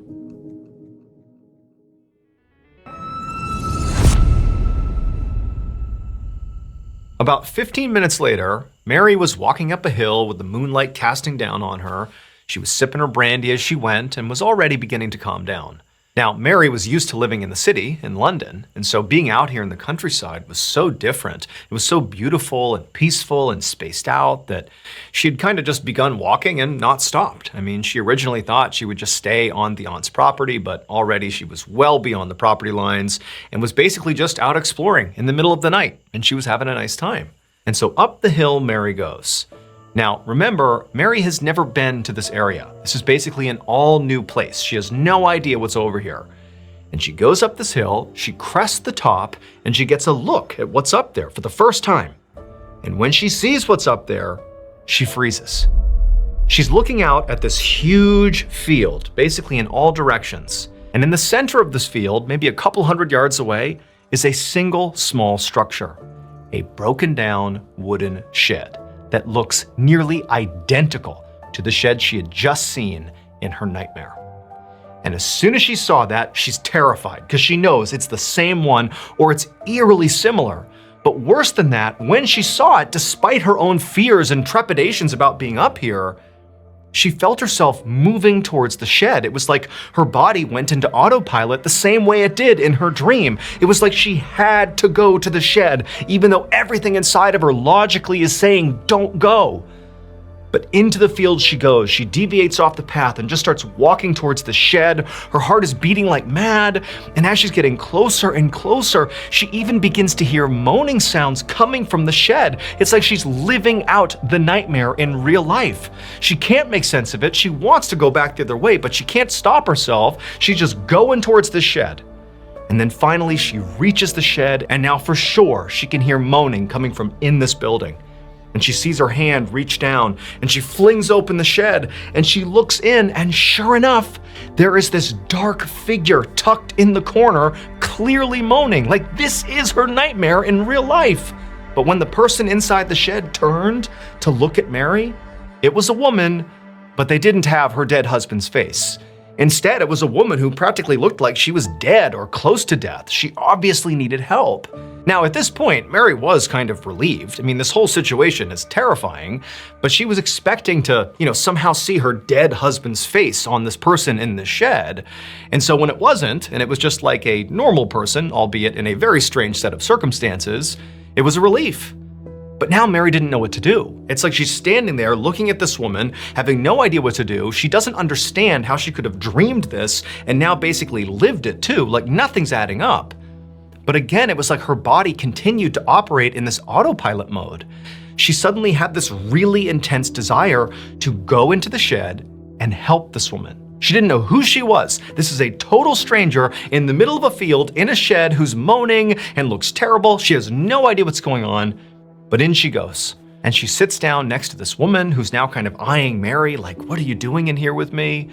About 15 minutes later, Mary was walking up a hill with the moonlight casting down on her. She was sipping her brandy as she went and was already beginning to calm down. Now, Mary was used to living in the city, in London, and so being out here in the countryside was so different. It was so beautiful and peaceful and spaced out that she had kind of just begun walking and not stopped. I mean, she originally thought she would just stay on the aunt's property, but already she was well beyond the property lines and was basically just out exploring in the middle of the night, and she was having a nice time. And so up the hill Mary goes. Now, remember, Mary has never been to this area. This is basically an all-new place. She has no idea what's over here. And she goes up this hill, she crests the top, and she gets a look at what's up there for the first time. And when she sees what's up there, she freezes. She's looking out at this huge field, basically in all directions. And in the center of this field, maybe a couple hundred yards away, is a single small structure, a broken down wooden shed that looks nearly identical to the shed she had just seen in her nightmare. And as soon as she saw that, she's terrified because she knows it's the same one or it's eerily similar. But worse than that, when she saw it, despite her own fears and trepidations about being up here, she felt herself moving towards the shed. It was like her body went into autopilot the same way it did in her dream. It was like she had to go to the shed, even though everything inside of her logically is saying, don't go. But into the field she goes. She deviates off the path and just starts walking towards the shed. Her heart is beating like mad. And as she's getting closer and closer, she even begins to hear moaning sounds coming from the shed. It's like she's living out the nightmare in real life. She can't make sense of it. She wants to go back the other way, but she can't stop herself. She's just going towards the shed. And then finally she reaches the shed, and now for sure she can hear moaning coming from in this building. And she sees her hand reach down, and she flings open the shed, and she looks in, and sure enough, there is this dark figure tucked in the corner, clearly moaning, like this is her nightmare in real life. But when the person inside the shed turned to look at Mary, it was a woman, but they didn't have her dead husband's face. Instead, it was a woman who practically looked like she was dead or close to death. She obviously needed help. Now, at this point, Mary was kind of relieved. I mean, this whole situation is terrifying, but she was expecting to, somehow see her dead husband's face on this person in the shed. And so when it wasn't, and it was just like a normal person, albeit in a very strange set of circumstances, it was a relief. But now Mary didn't know what to do. It's like she's standing there looking at this woman, having no idea what to do. She doesn't understand how she could have dreamed this and now basically lived it too. Like nothing's adding up. But again, it was like her body continued to operate in this autopilot mode. She suddenly had this really intense desire to go into the shed and help this woman. She didn't know who she was. This is a total stranger in the middle of a field in a shed who's moaning and looks terrible. She has no idea what's going on. But in she goes, and she sits down next to this woman who's now kind of eyeing Mary like, what are you doing in here with me?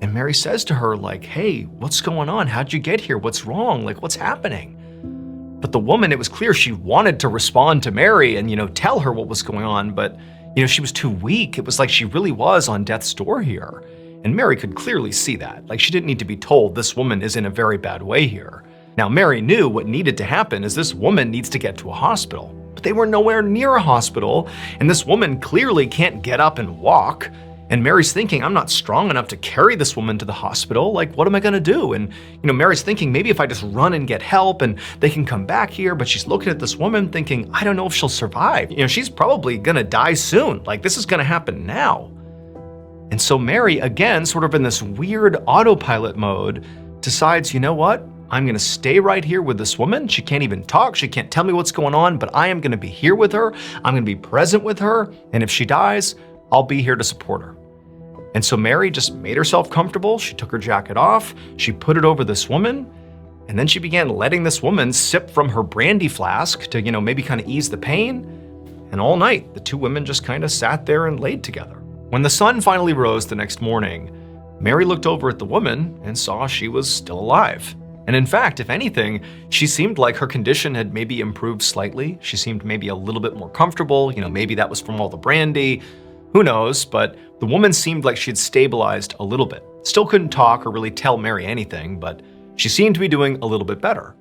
And Mary says to her like, hey, what's going on? How'd you get here? What's wrong? Like, what's happening? But the woman, it was clear she wanted to respond to Mary and, tell her what was going on, but, she was too weak. It was like she really was on death's door here. And Mary could clearly see that. Like, she didn't need to be told this woman is in a very bad way here. Now, Mary knew what needed to happen is this woman needs to get to a hospital. But they were nowhere near a hospital, and this woman clearly can't get up and walk. And Mary's thinking, I'm not strong enough to carry this woman to the hospital. Like, what am I gonna do? And, Mary's thinking, maybe if I just run and get help and they can come back here. But she's looking at this woman thinking, I don't know if she'll survive. She's probably gonna die soon. Like, this is gonna happen now. And so Mary, again, sort of in this weird autopilot mode, decides, you know what? I'm gonna stay right here with this woman. She can't even talk. She can't tell me what's going on, but I am gonna be here with her. I'm gonna be present with her. And if she dies, I'll be here to support her. And so Mary just made herself comfortable. She took her jacket off. She put it over this woman. And then she began letting this woman sip from her brandy flask to, maybe kind of ease the pain. And all night, the two women just kind of sat there and laid together. When the sun finally rose the next morning, Mary looked over at the woman and saw she was still alive. And in fact, if anything, she seemed like her condition had maybe improved slightly. She seemed maybe a little bit more comfortable. Maybe that was from all the brandy. Who knows? But the woman seemed like she had stabilized a little bit. Still couldn't talk or really tell Mary anything, but she seemed to be doing a little bit better.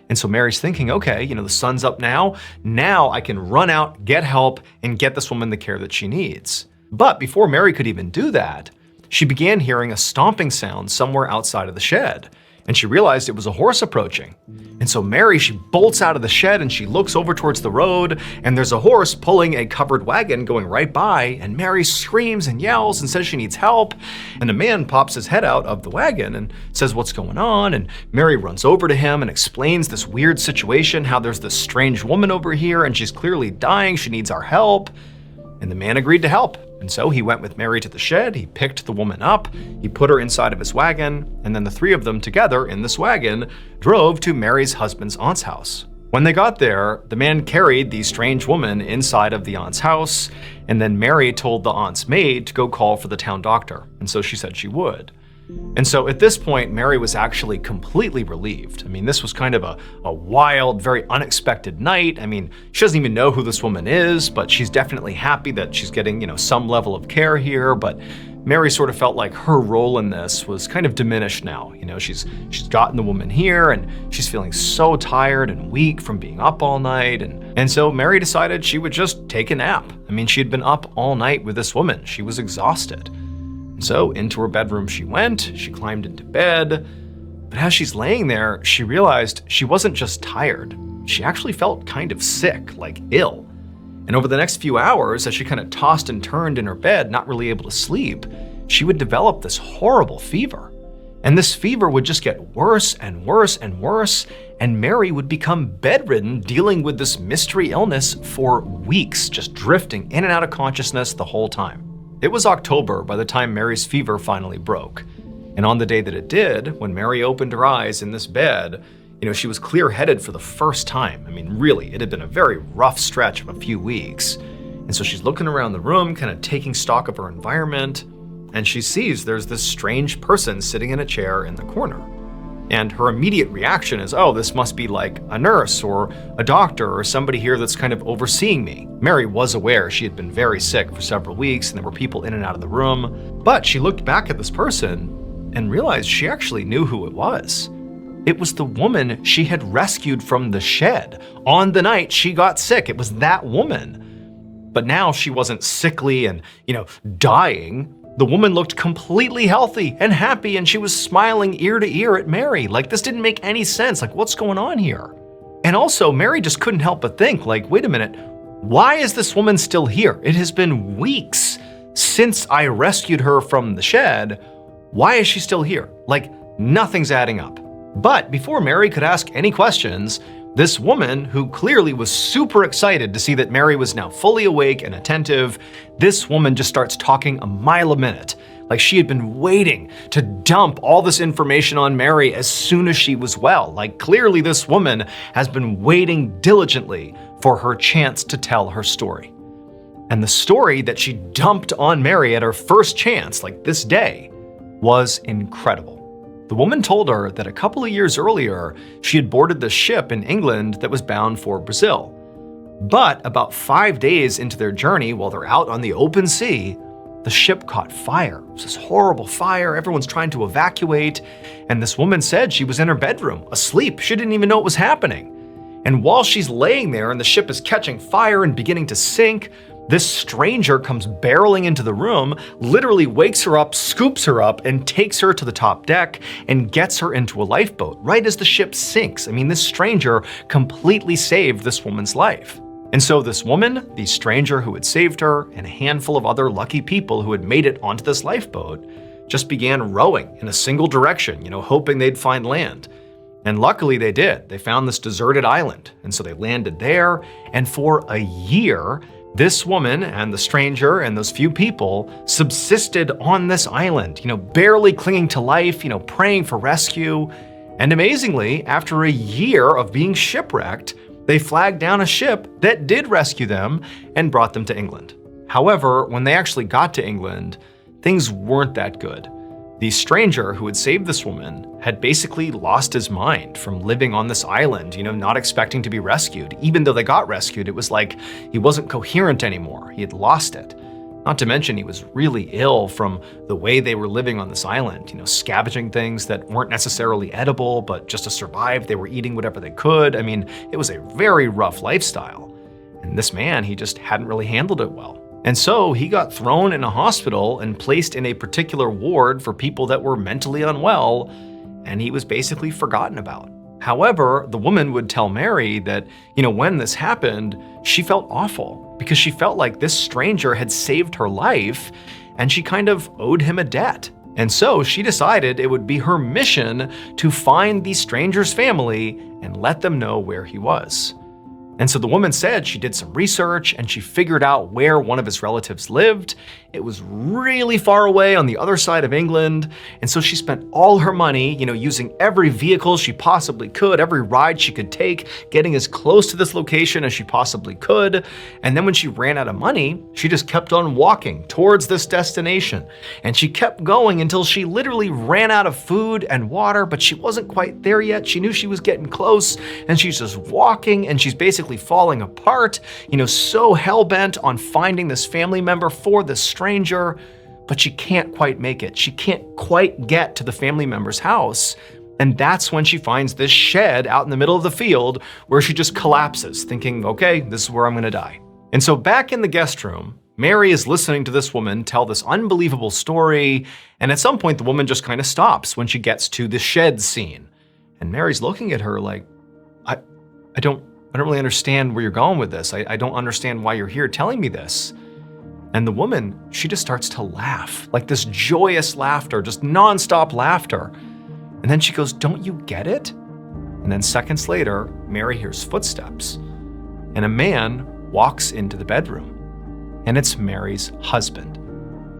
And so Mary's thinking, okay, the sun's up now. Now I can run out, get help, and get this woman the care that she needs. But before Mary could even do that, she began hearing a stomping sound somewhere outside of the shed. And she realized it was a horse approaching. And so Mary, she bolts out of the shed and she looks over towards the road, and there's a horse pulling a covered wagon going right by, and Mary screams and yells and says she needs help. And a man pops his head out of the wagon and says what's going on, and Mary runs over to him and explains this weird situation, how there's this strange woman over here and she's clearly dying, she needs our help. And the man agreed to help. And so he went with Mary to the shed, he picked the woman up, he put her inside of his wagon, and then the three of them together in this wagon drove to Mary's husband's aunt's house. When they got there, the man carried the strange woman inside of the aunt's house, and then Mary told the aunt's maid to go call for the town doctor, and so she said she would. And so at this point, Mary was actually completely relieved. This was kind of a wild, very unexpected night. She doesn't even know who this woman is, but she's definitely happy that she's getting, some level of care here. But Mary sort of felt like her role in this was kind of diminished now. She's gotten the woman here and she's feeling so tired and weak from being up all night. And so Mary decided she would just take a nap. She had been up all night with this woman. She was exhausted. So into her bedroom she went, she climbed into bed, but as she's laying there, she realized she wasn't just tired. She actually felt kind of sick, like ill. And over the next few hours, as she kind of tossed and turned in her bed, not really able to sleep, she would develop this horrible fever. And this fever would just get worse and worse and worse, and Mary would become bedridden, dealing with this mystery illness for weeks, just drifting in and out of consciousness the whole time. It was October by the time Mary's fever finally broke. And on the day that it did, when Mary opened her eyes in this bed, she was clear-headed for the first time. Really, it had been a very rough stretch of a few weeks. And so she's looking around the room, kind of taking stock of her environment, and she sees there's this strange person sitting in a chair in the corner. And her immediate reaction is, oh, this must be like a nurse or a doctor or somebody here that's kind of overseeing me. Mary was aware she had been very sick for several weeks and there were people in and out of the room. But she looked back at this person and realized she actually knew who it was. It was the woman she had rescued from the shed on the night she got sick. It was that woman. But now she wasn't sickly and, dying. The woman looked completely healthy and happy, and she was smiling ear to ear at Mary. Like, this didn't make any sense. Like, what's going on here? And also, Mary just couldn't help but think, like, wait a minute, why is this woman still here? It has been weeks since I rescued her from the shed. Why is she still here? Like, nothing's adding up. But before Mary could ask any questions, this woman, who clearly was super excited to see that Mary was now fully awake and attentive, this woman just starts talking a mile a minute, like she had been waiting to dump all this information on Mary as soon as she was well. Like, clearly this woman has been waiting diligently for her chance to tell her story. And the story that she dumped on Mary at her first chance, like this day, was incredible. The woman told her that a couple of years earlier, she had boarded the ship in England that was bound for Brazil. But about 5 days into their journey, while they're out on the open sea, the ship caught fire. It was this horrible fire, everyone's trying to evacuate, and this woman said she was in her bedroom, asleep. She didn't even know what was happening. And while she's laying there and the ship is catching fire and beginning to sink, this stranger comes barreling into the room, literally wakes her up, scoops her up, and takes her to the top deck and gets her into a lifeboat right as the ship sinks. This stranger completely saved this woman's life. And so this woman, the stranger who had saved her, and a handful of other lucky people who had made it onto this lifeboat, just began rowing in a single direction, hoping they'd find land. And luckily they did. They found this deserted island. And so they landed there, and for a year, this woman and the stranger and those few people subsisted on this island, barely clinging to life, praying for rescue. And amazingly, after a year of being shipwrecked, they flagged down a ship that did rescue them and brought them to England. However, when they actually got to England, things weren't that good. The stranger who had saved this woman had basically lost his mind from living on this island, not expecting to be rescued. Even though they got rescued, it was like he wasn't coherent anymore. He had lost it. Not to mention he was really ill from the way they were living on this island, scavenging things that weren't necessarily edible, but just to survive, they were eating whatever they could. I mean, it was a very rough lifestyle. And this man, he just hadn't really handled it well. And so he got thrown in a hospital and placed in a particular ward for people that were mentally unwell, and he was basically forgotten about. However, the woman would tell Mary that, when this happened, she felt awful because she felt like this stranger had saved her life and she kind of owed him a debt. And so she decided it would be her mission to find the stranger's family and let them know where he was. And so the woman said she did some research and she figured out where one of his relatives lived. It was really far away on the other side of England. And so she spent all her money, using every vehicle she possibly could, every ride she could take, getting as close to this location as she possibly could. And then when she ran out of money, she just kept on walking towards this destination. And she kept going until she literally ran out of food and water, but she wasn't quite there yet. She knew she was getting close, and she's just walking and she's basically falling apart, so hell-bent on finding this family member for this stranger, but she can't quite make it. She can't quite get to the family member's house. And that's when she finds this shed out in the middle of the field where she just collapses, thinking, okay, this is where I'm gonna die. And so back in the guest room, Mary is listening to this woman tell this unbelievable story, and at some point the woman just kind of stops when she gets to the shed scene. And Mary's looking at her like, I don't really understand where you're going with this. I don't understand why you're here telling me this. And the woman, she just starts to laugh, like this joyous laughter, just nonstop laughter. And then she goes, don't you get it? And then seconds later, Mary hears footsteps, and a man walks into the bedroom. And it's Mary's husband.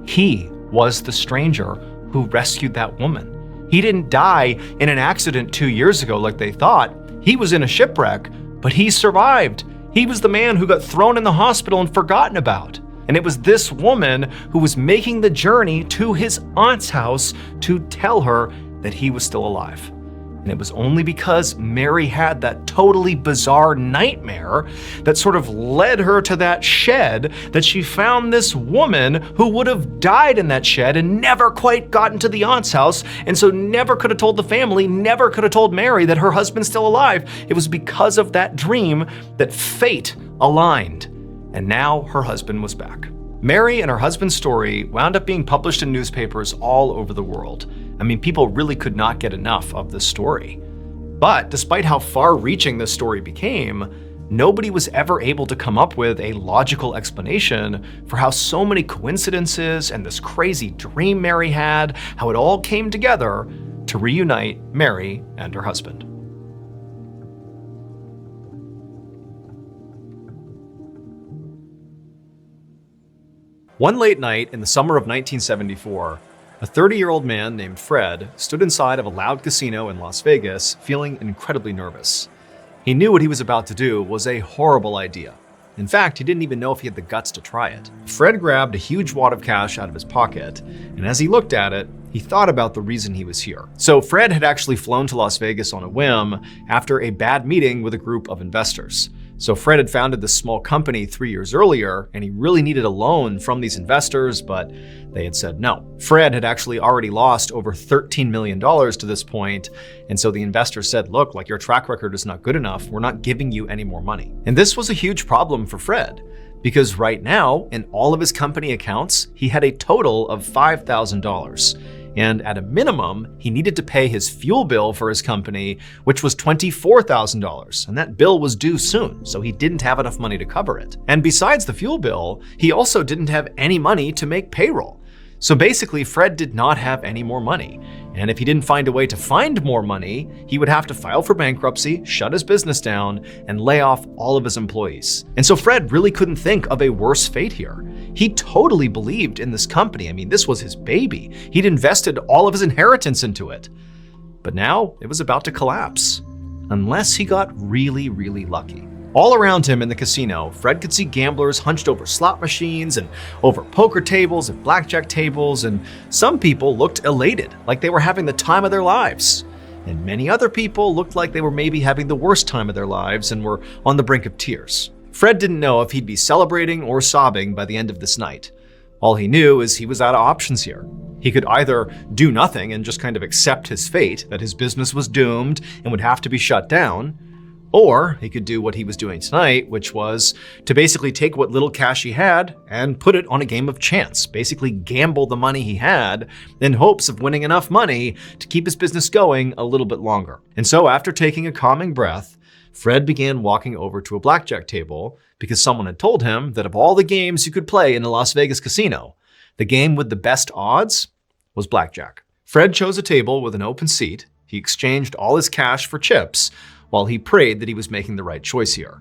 He was the stranger who rescued that woman. He didn't die in an accident 2 years ago like they thought. He was in a shipwreck, but he survived. He was the man who got thrown in the hospital and forgotten about. And it was this woman who was making the journey to his aunt's house to tell her that he was still alive. And it was only because Mary had that totally bizarre nightmare that sort of led her to that shed that she found this woman who would have died in that shed and never quite gotten to the aunt's house, and so never could have told the family, never could have told Mary that her husband's still alive. It was because of that dream that fate aligned, and now her husband was back. Mary and her husband's story wound up being published in newspapers all over the world. I mean, people really could not get enough of this story. But despite how far-reaching this story became, nobody was ever able to come up with a logical explanation for how so many coincidences and this crazy dream Mary had, how it all came together to reunite Mary and her husband. One late night in the summer of 1974, a 30-year-old man named Fred stood inside of a loud casino in Las Vegas, feeling incredibly nervous. He knew what he was about to do was a horrible idea. In fact, he didn't even know if he had the guts to try it. Fred grabbed a huge wad of cash out of his pocket, and as he looked at it, he thought about the reason he was here. So Fred had actually flown to Las Vegas on a whim after a bad meeting with a group of investors. So Fred had founded this small company 3 years earlier, and he really needed a loan from these investors, but they had said no. Fred had actually already lost over $13 million to this point, and so the investors said, look, like your track record is not good enough, we're not giving you any more money. And this was a huge problem for Fred, because right now, in all of his company accounts, he had a total of $5,000. And at a minimum, he needed to pay his fuel bill for his company, which was $24,000. And that bill was due soon, so he didn't have enough money to cover it. And besides the fuel bill, he also didn't have any money to make payroll. So basically, Fred did not have any more money. And if he didn't find a way to find more money, he would have to file for bankruptcy, shut his business down, and lay off all of his employees. And so Fred really couldn't think of a worse fate here. He totally believed in this company. I mean, this was his baby. He'd invested all of his inheritance into it. But now it was about to collapse, unless he got really, really lucky. All around him in the casino, Fred could see gamblers hunched over slot machines and over poker tables and blackjack tables, and some people looked elated, like they were having the time of their lives. And many other people looked like they were maybe having the worst time of their lives and were on the brink of tears. Fred didn't know if he'd be celebrating or sobbing by the end of this night. All he knew is he was out of options here. He could either do nothing and just kind of accept his fate, that his business was doomed and would have to be shut down, or he could do what he was doing tonight, which was to basically take what little cash he had and put it on a game of chance, basically gamble the money he had in hopes of winning enough money to keep his business going a little bit longer. And so after taking a calming breath, Fred began walking over to a blackjack table because someone had told him that of all the games you could play in a Las Vegas casino, the game with the best odds was blackjack. Fred chose a table with an open seat. He exchanged all his cash for chips while he prayed that he was making the right choice here.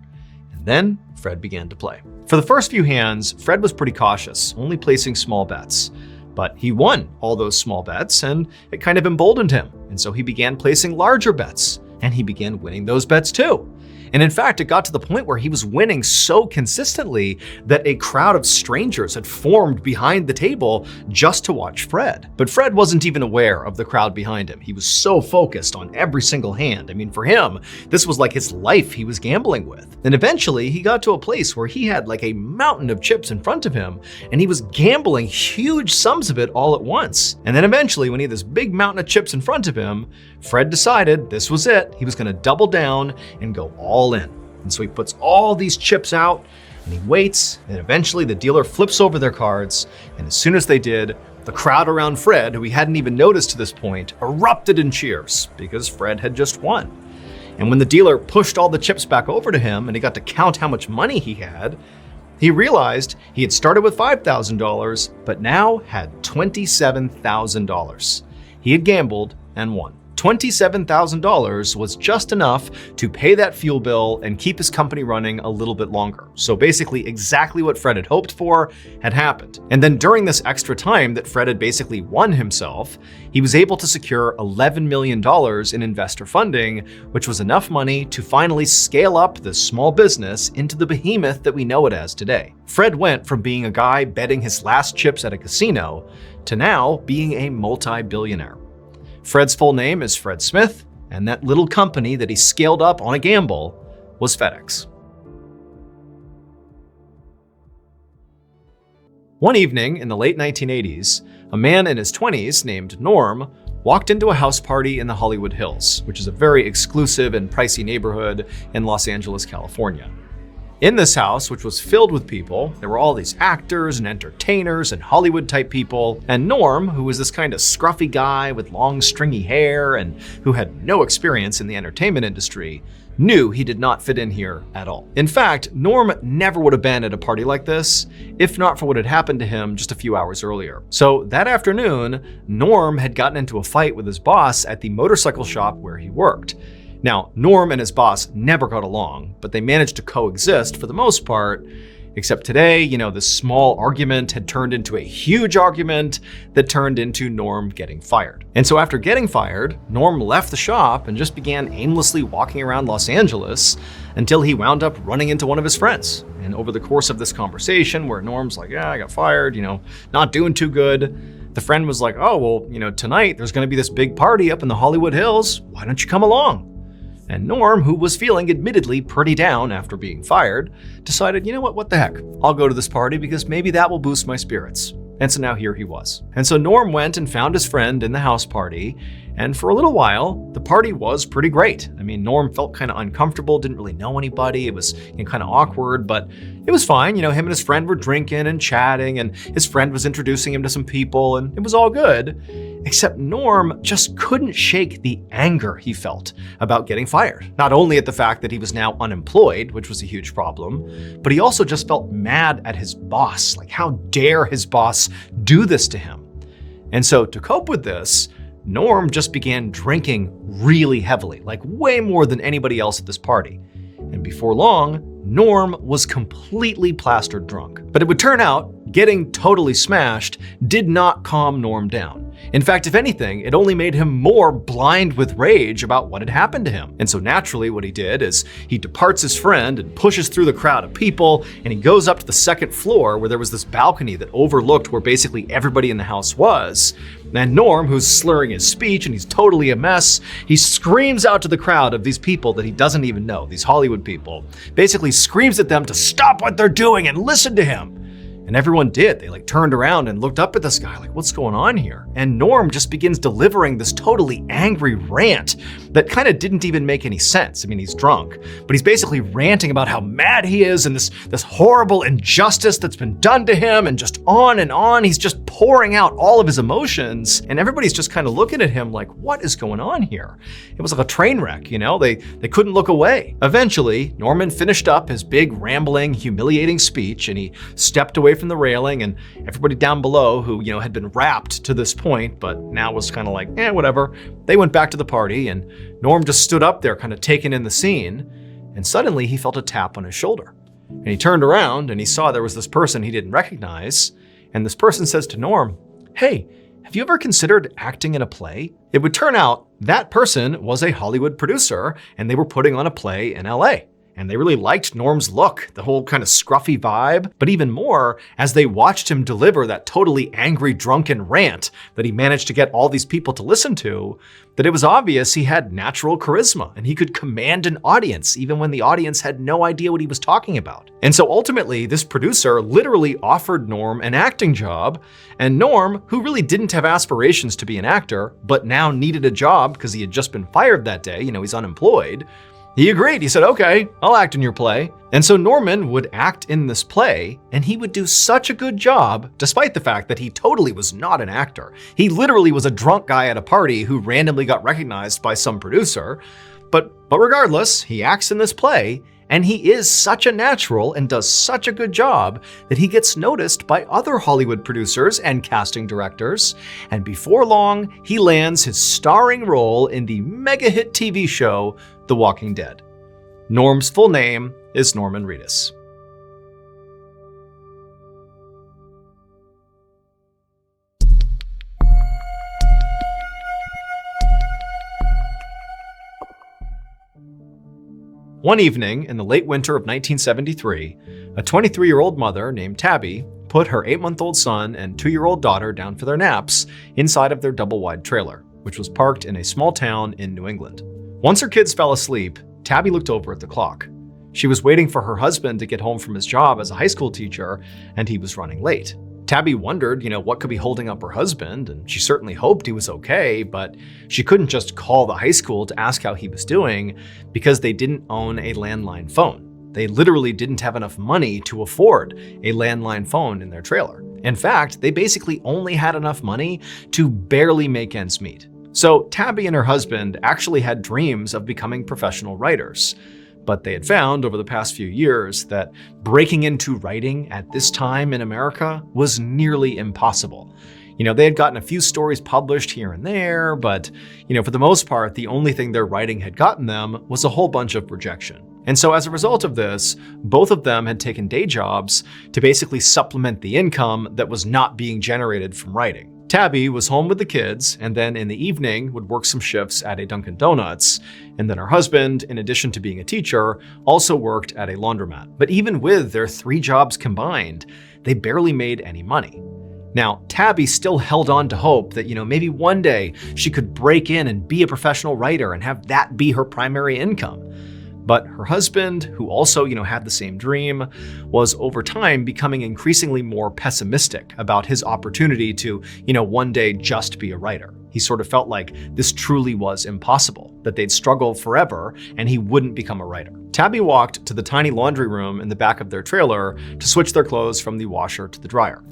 And then Fred began to play. For the first few hands, Fred was pretty cautious, only placing small bets. But he won all those small bets, and it kind of emboldened him. And so he began placing larger bets, and he began winning those bets too. And in fact, it got to the point where he was winning so consistently that a crowd of strangers had formed behind the table just to watch Fred. But Fred wasn't even aware of the crowd behind him. He was so focused on every single hand. I mean, for him, this was like his life he was gambling with. And eventually, he got to a place where he had like a mountain of chips in front of him, and he was gambling huge sums of it all at once. And then eventually, when he had this big mountain of chips in front of him, Fred decided this was it. He was going to double down and go all in. And so he puts all these chips out and he waits, and eventually the dealer flips over their cards, and as soon as they did, the crowd around Fred, who he hadn't even noticed to this point, erupted in cheers because Fred had just won. And when the dealer pushed all the chips back over to him and he got to count how much money he had, he realized he had started with $5,000 but now had $27,000. He had gambled and won. $27,000 was just enough to pay that fuel bill and keep his company running a little bit longer. So basically exactly what Fred had hoped for had happened. And then during this extra time that Fred had basically won himself, he was able to secure $11 million in investor funding, which was enough money to finally scale up this small business into the behemoth that we know it as today. Fred went from being a guy betting his last chips at a casino to now being a multi-billionaire. Fred's full name is Fred Smith, and that little company that he scaled up on a gamble was FedEx. One evening in the late 1980s, a man in his 20s named Norm walked into a house party in the Hollywood Hills, which is a very exclusive and pricey neighborhood in Los Angeles, California. In this house, which was filled with people, there were all these actors and entertainers and Hollywood-type people, and Norm, who was this kind of scruffy guy with long stringy hair and who had no experience in the entertainment industry, knew he did not fit in here at all. In fact, Norm never would have been at a party like this if not for what had happened to him just a few hours earlier. So that afternoon, Norm had gotten into a fight with his boss at the motorcycle shop where he worked. Now, Norm and his boss never got along, but they managed to coexist for the most part, except today, this small argument had turned into a huge argument that turned into Norm getting fired. And so after getting fired, Norm left the shop and just began aimlessly walking around Los Angeles until he wound up running into one of his friends. And over the course of this conversation where Norm's like, yeah, I got fired, not doing too good, the friend was like, oh, well, tonight there's going to be this big party up in the Hollywood Hills. Why don't you come along? And Norm, who was feeling admittedly pretty down after being fired, decided, what the heck? I'll go to this party because maybe that will boost my spirits. And so now here he was. And so Norm went and found his friend in the house party, and for a little while, the party was pretty great. I mean, Norm felt kind of uncomfortable, didn't really know anybody. It was kind of awkward, but it was fine. Him and his friend were drinking and chatting, and his friend was introducing him to some people, and it was all good. Except Norm just couldn't shake the anger he felt about getting fired. Not only at the fact that he was now unemployed, which was a huge problem, but he also just felt mad at his boss. Like, how dare his boss do this to him? And so to cope with this, Norm just began drinking really heavily, like way more than anybody else at this party. And before long, Norm was completely plastered drunk. But it would turn out, getting totally smashed did not calm Norm down. In fact, if anything, it only made him more blind with rage about what had happened to him. And so naturally what he did is he departs his friend and pushes through the crowd of people, and he goes up to the second floor where there was this balcony that overlooked where basically everybody in the house was. And Norm, who's slurring his speech and he's totally a mess, he screams out to the crowd of these people that he doesn't even know, these Hollywood people, basically screams at them to stop what they're doing and listen to him. And everyone did. They turned around and looked up at this guy like, what's going on here? And Norm just begins delivering this totally angry rant that kind of didn't even make any sense. I mean, he's drunk, but he's basically ranting about how mad he is and this horrible injustice that's been done to him, and just on and on. He's just pouring out all of his emotions, and everybody's just kind of looking at him like, what is going on here? It was like a train wreck, you know? They couldn't look away. Eventually, Norman finished up his big, rambling, humiliating speech, and he stepped away from the railing, and everybody down below who, had been wrapped to this point, but now was kind of like, whatever. They went back to the party, and Norm just stood up there kind of taking in the scene, and suddenly he felt a tap on his shoulder. And he turned around and he saw there was this person he didn't recognize, and this person says to Norm, "Hey, have you ever considered acting in a play?" It would turn out that person was a Hollywood producer, and they were putting on a play in LA. And they really liked Norm's look, the whole kind of scruffy vibe, but even more as they watched him deliver that totally angry, drunken rant that he managed to get all these people to listen to, that it was obvious he had natural charisma and he could command an audience even when the audience had no idea what he was talking about. And so ultimately, this producer literally offered Norm an acting job, and Norm, who really didn't have aspirations to be an actor, but now needed a job because he had just been fired that day, he's unemployed, he agreed. He said, "Okay, I'll act in your play." And so Norman would act in this play, and he would do such a good job, despite the fact that he totally was not an actor. He literally was a drunk guy at a party who randomly got recognized by some producer. But regardless, he acts in this play, and he is such a natural and does such a good job that he gets noticed by other Hollywood producers and casting directors. And before long, he lands his starring role in the mega hit TV show, The Walking Dead. Norm's full name is Norman Reedus. One evening in the late winter of 1973, a 23-year-old mother named Tabby put her 8-month-old son and 2-year-old daughter down for their naps inside of their double-wide trailer, which was parked in a small town in New England. Once her kids fell asleep, Tabby looked over at the clock. She was waiting for her husband to get home from his job as a high school teacher, and he was running late. Tabby wondered, what could be holding up her husband, and she certainly hoped he was okay, but she couldn't just call the high school to ask how he was doing because they didn't own a landline phone. They literally didn't have enough money to afford a landline phone in their trailer. In fact, they basically only had enough money to barely make ends meet. So Tabby and her husband actually had dreams of becoming professional writers. But they had found over the past few years that breaking into writing at this time in America was nearly impossible. They had gotten a few stories published here and there, but, for the most part, the only thing their writing had gotten them was a whole bunch of rejection. And so as a result of this, both of them had taken day jobs to basically supplement the income that was not being generated from writing. Tabby was home with the kids, and then in the evening would work some shifts at a Dunkin' Donuts. And then her husband, in addition to being a teacher, also worked at a laundromat. But even with their 3 jobs combined, they barely made any money. Now, Tabby still held on to hope that, maybe one day she could break in and be a professional writer and have that be her primary income. But her husband, who also, had the same dream, was over time becoming increasingly more pessimistic about his opportunity to, one day just be a writer. He sort of felt like this truly was impossible, that they'd struggle forever and he wouldn't become a writer. Tabby walked to the tiny laundry room in the back of their trailer to switch their clothes from the washer to the dryer.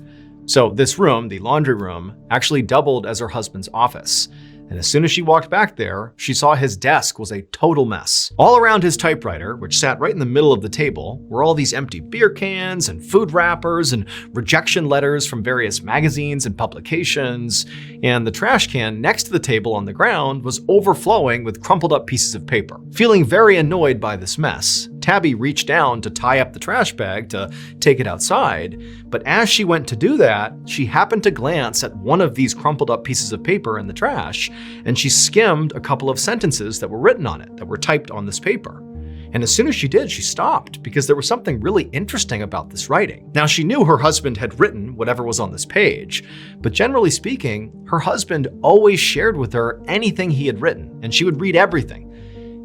So this room, the laundry room, actually doubled as her husband's office. And as soon as she walked back there, she saw his desk was a total mess. All around his typewriter, which sat right in the middle of the table, were all these empty beer cans and food wrappers and rejection letters from various magazines and publications. And the trash can next to the table on the ground was overflowing with crumpled up pieces of paper. Feeling very annoyed by this mess, Tabby reached down to tie up the trash bag to take it outside, but as she went to do that, she happened to glance at one of these crumpled up pieces of paper in the trash, and she skimmed a couple of sentences that were written on it, that were typed on this paper. And as soon as she did, she stopped because there was something really interesting about this writing. Now, she knew her husband had written whatever was on this page, but generally speaking, her husband always shared with her anything he had written, and she would read everything.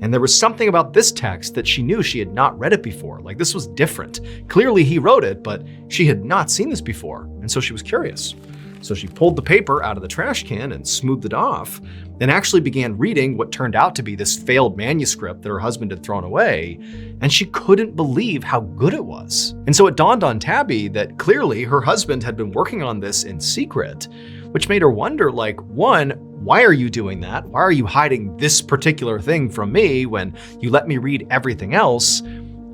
And there was something about this text that she knew she had not read it before. Like, this was different. Clearly he wrote it, but she had not seen this before, and so she was curious. So she pulled the paper out of the trash can and smoothed it off, and actually began reading what turned out to be this failed manuscript that her husband had thrown away, and she couldn't believe how good it was. And so it dawned on Tabby that clearly her husband had been working on this in secret, which made her wonder, like, one, why are you doing that? Why are you hiding this particular thing from me when you let me read everything else?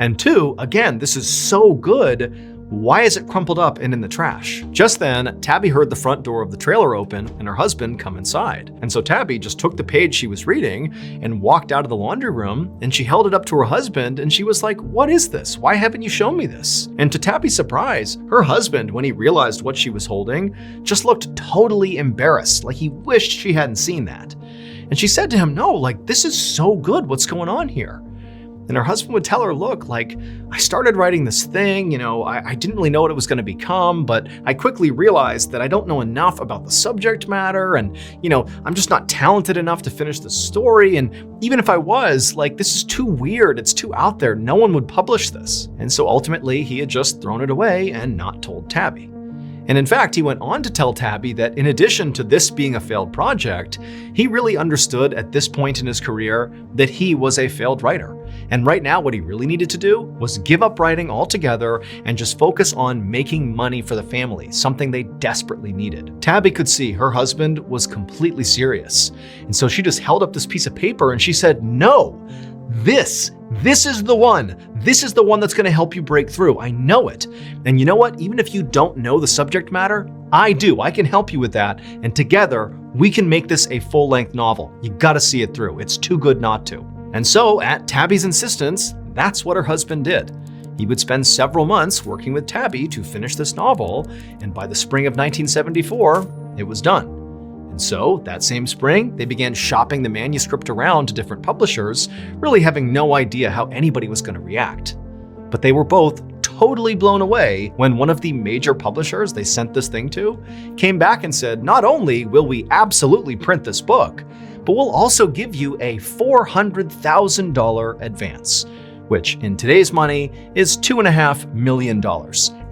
And two, again, this is so good. Why is it crumpled up and in the trash? Just then, Tabby heard the front door of the trailer open and her husband come inside. And so Tabby just took the page she was reading and walked out of the laundry room, and she held it up to her husband and she was like, "What is this? Why haven't you shown me this?" And to Tabby's surprise, her husband, when he realized what she was holding, just looked totally embarrassed, like he wished she hadn't seen that. And she said to him, "No, like, this is so good. What's going on here?" And her husband would tell her, "Look, like, I started writing this thing, I didn't really know what it was going to become, but I quickly realized that I don't know enough about the subject matter, and, I'm just not talented enough to finish the story, and even if I was, like, this is too weird, it's too out there, no one would publish this." And so ultimately, he had just thrown it away and not told Tabby. And in fact, he went on to tell Tabby that in addition to this being a failed project, he really understood at this point in his career that he was a failed writer. And right now, what he really needed to do was give up writing altogether and just focus on making money for the family, something they desperately needed. Tabby could see her husband was completely serious. And so she just held up this piece of paper and she said, "No, this is the one. This is the one that's going to help you break through. I know it. And you know what? Even if you don't know the subject matter, I do. I can help you with that. And together, we can make this a full-length novel. You got to see it through. It's too good not to." And so, at Tabby's insistence, that's what her husband did. He would spend several months working with Tabby to finish this novel, and by the spring of 1974, it was done. And so, that same spring, they began shopping the manuscript around to different publishers, really having no idea how anybody was going to react. But they were both totally blown away when one of the major publishers they sent this thing to came back and said, "Not only will we absolutely print this book, but we'll also give you a $400,000 advance," which in today's money is $2.5 million.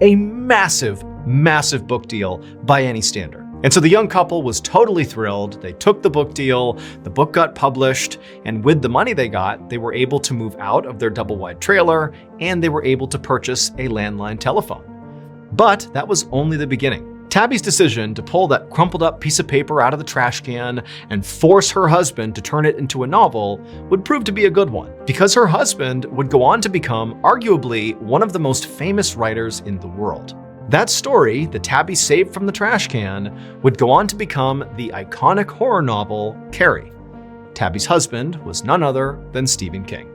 A massive, massive book deal by any standard. And so the young couple was totally thrilled. They took the book deal, the book got published, and with the money they got, they were able to move out of their double-wide trailer, and they were able to purchase a landline telephone. But that was only the beginning. Tabby's decision to pull that crumpled up piece of paper out of the trash can and force her husband to turn it into a novel would prove to be a good one, because her husband would go on to become arguably one of the most famous writers in the world. That story, that Tabby saved from the trash can, would go on to become the iconic horror novel Carrie. Tabby's husband was none other than Stephen King.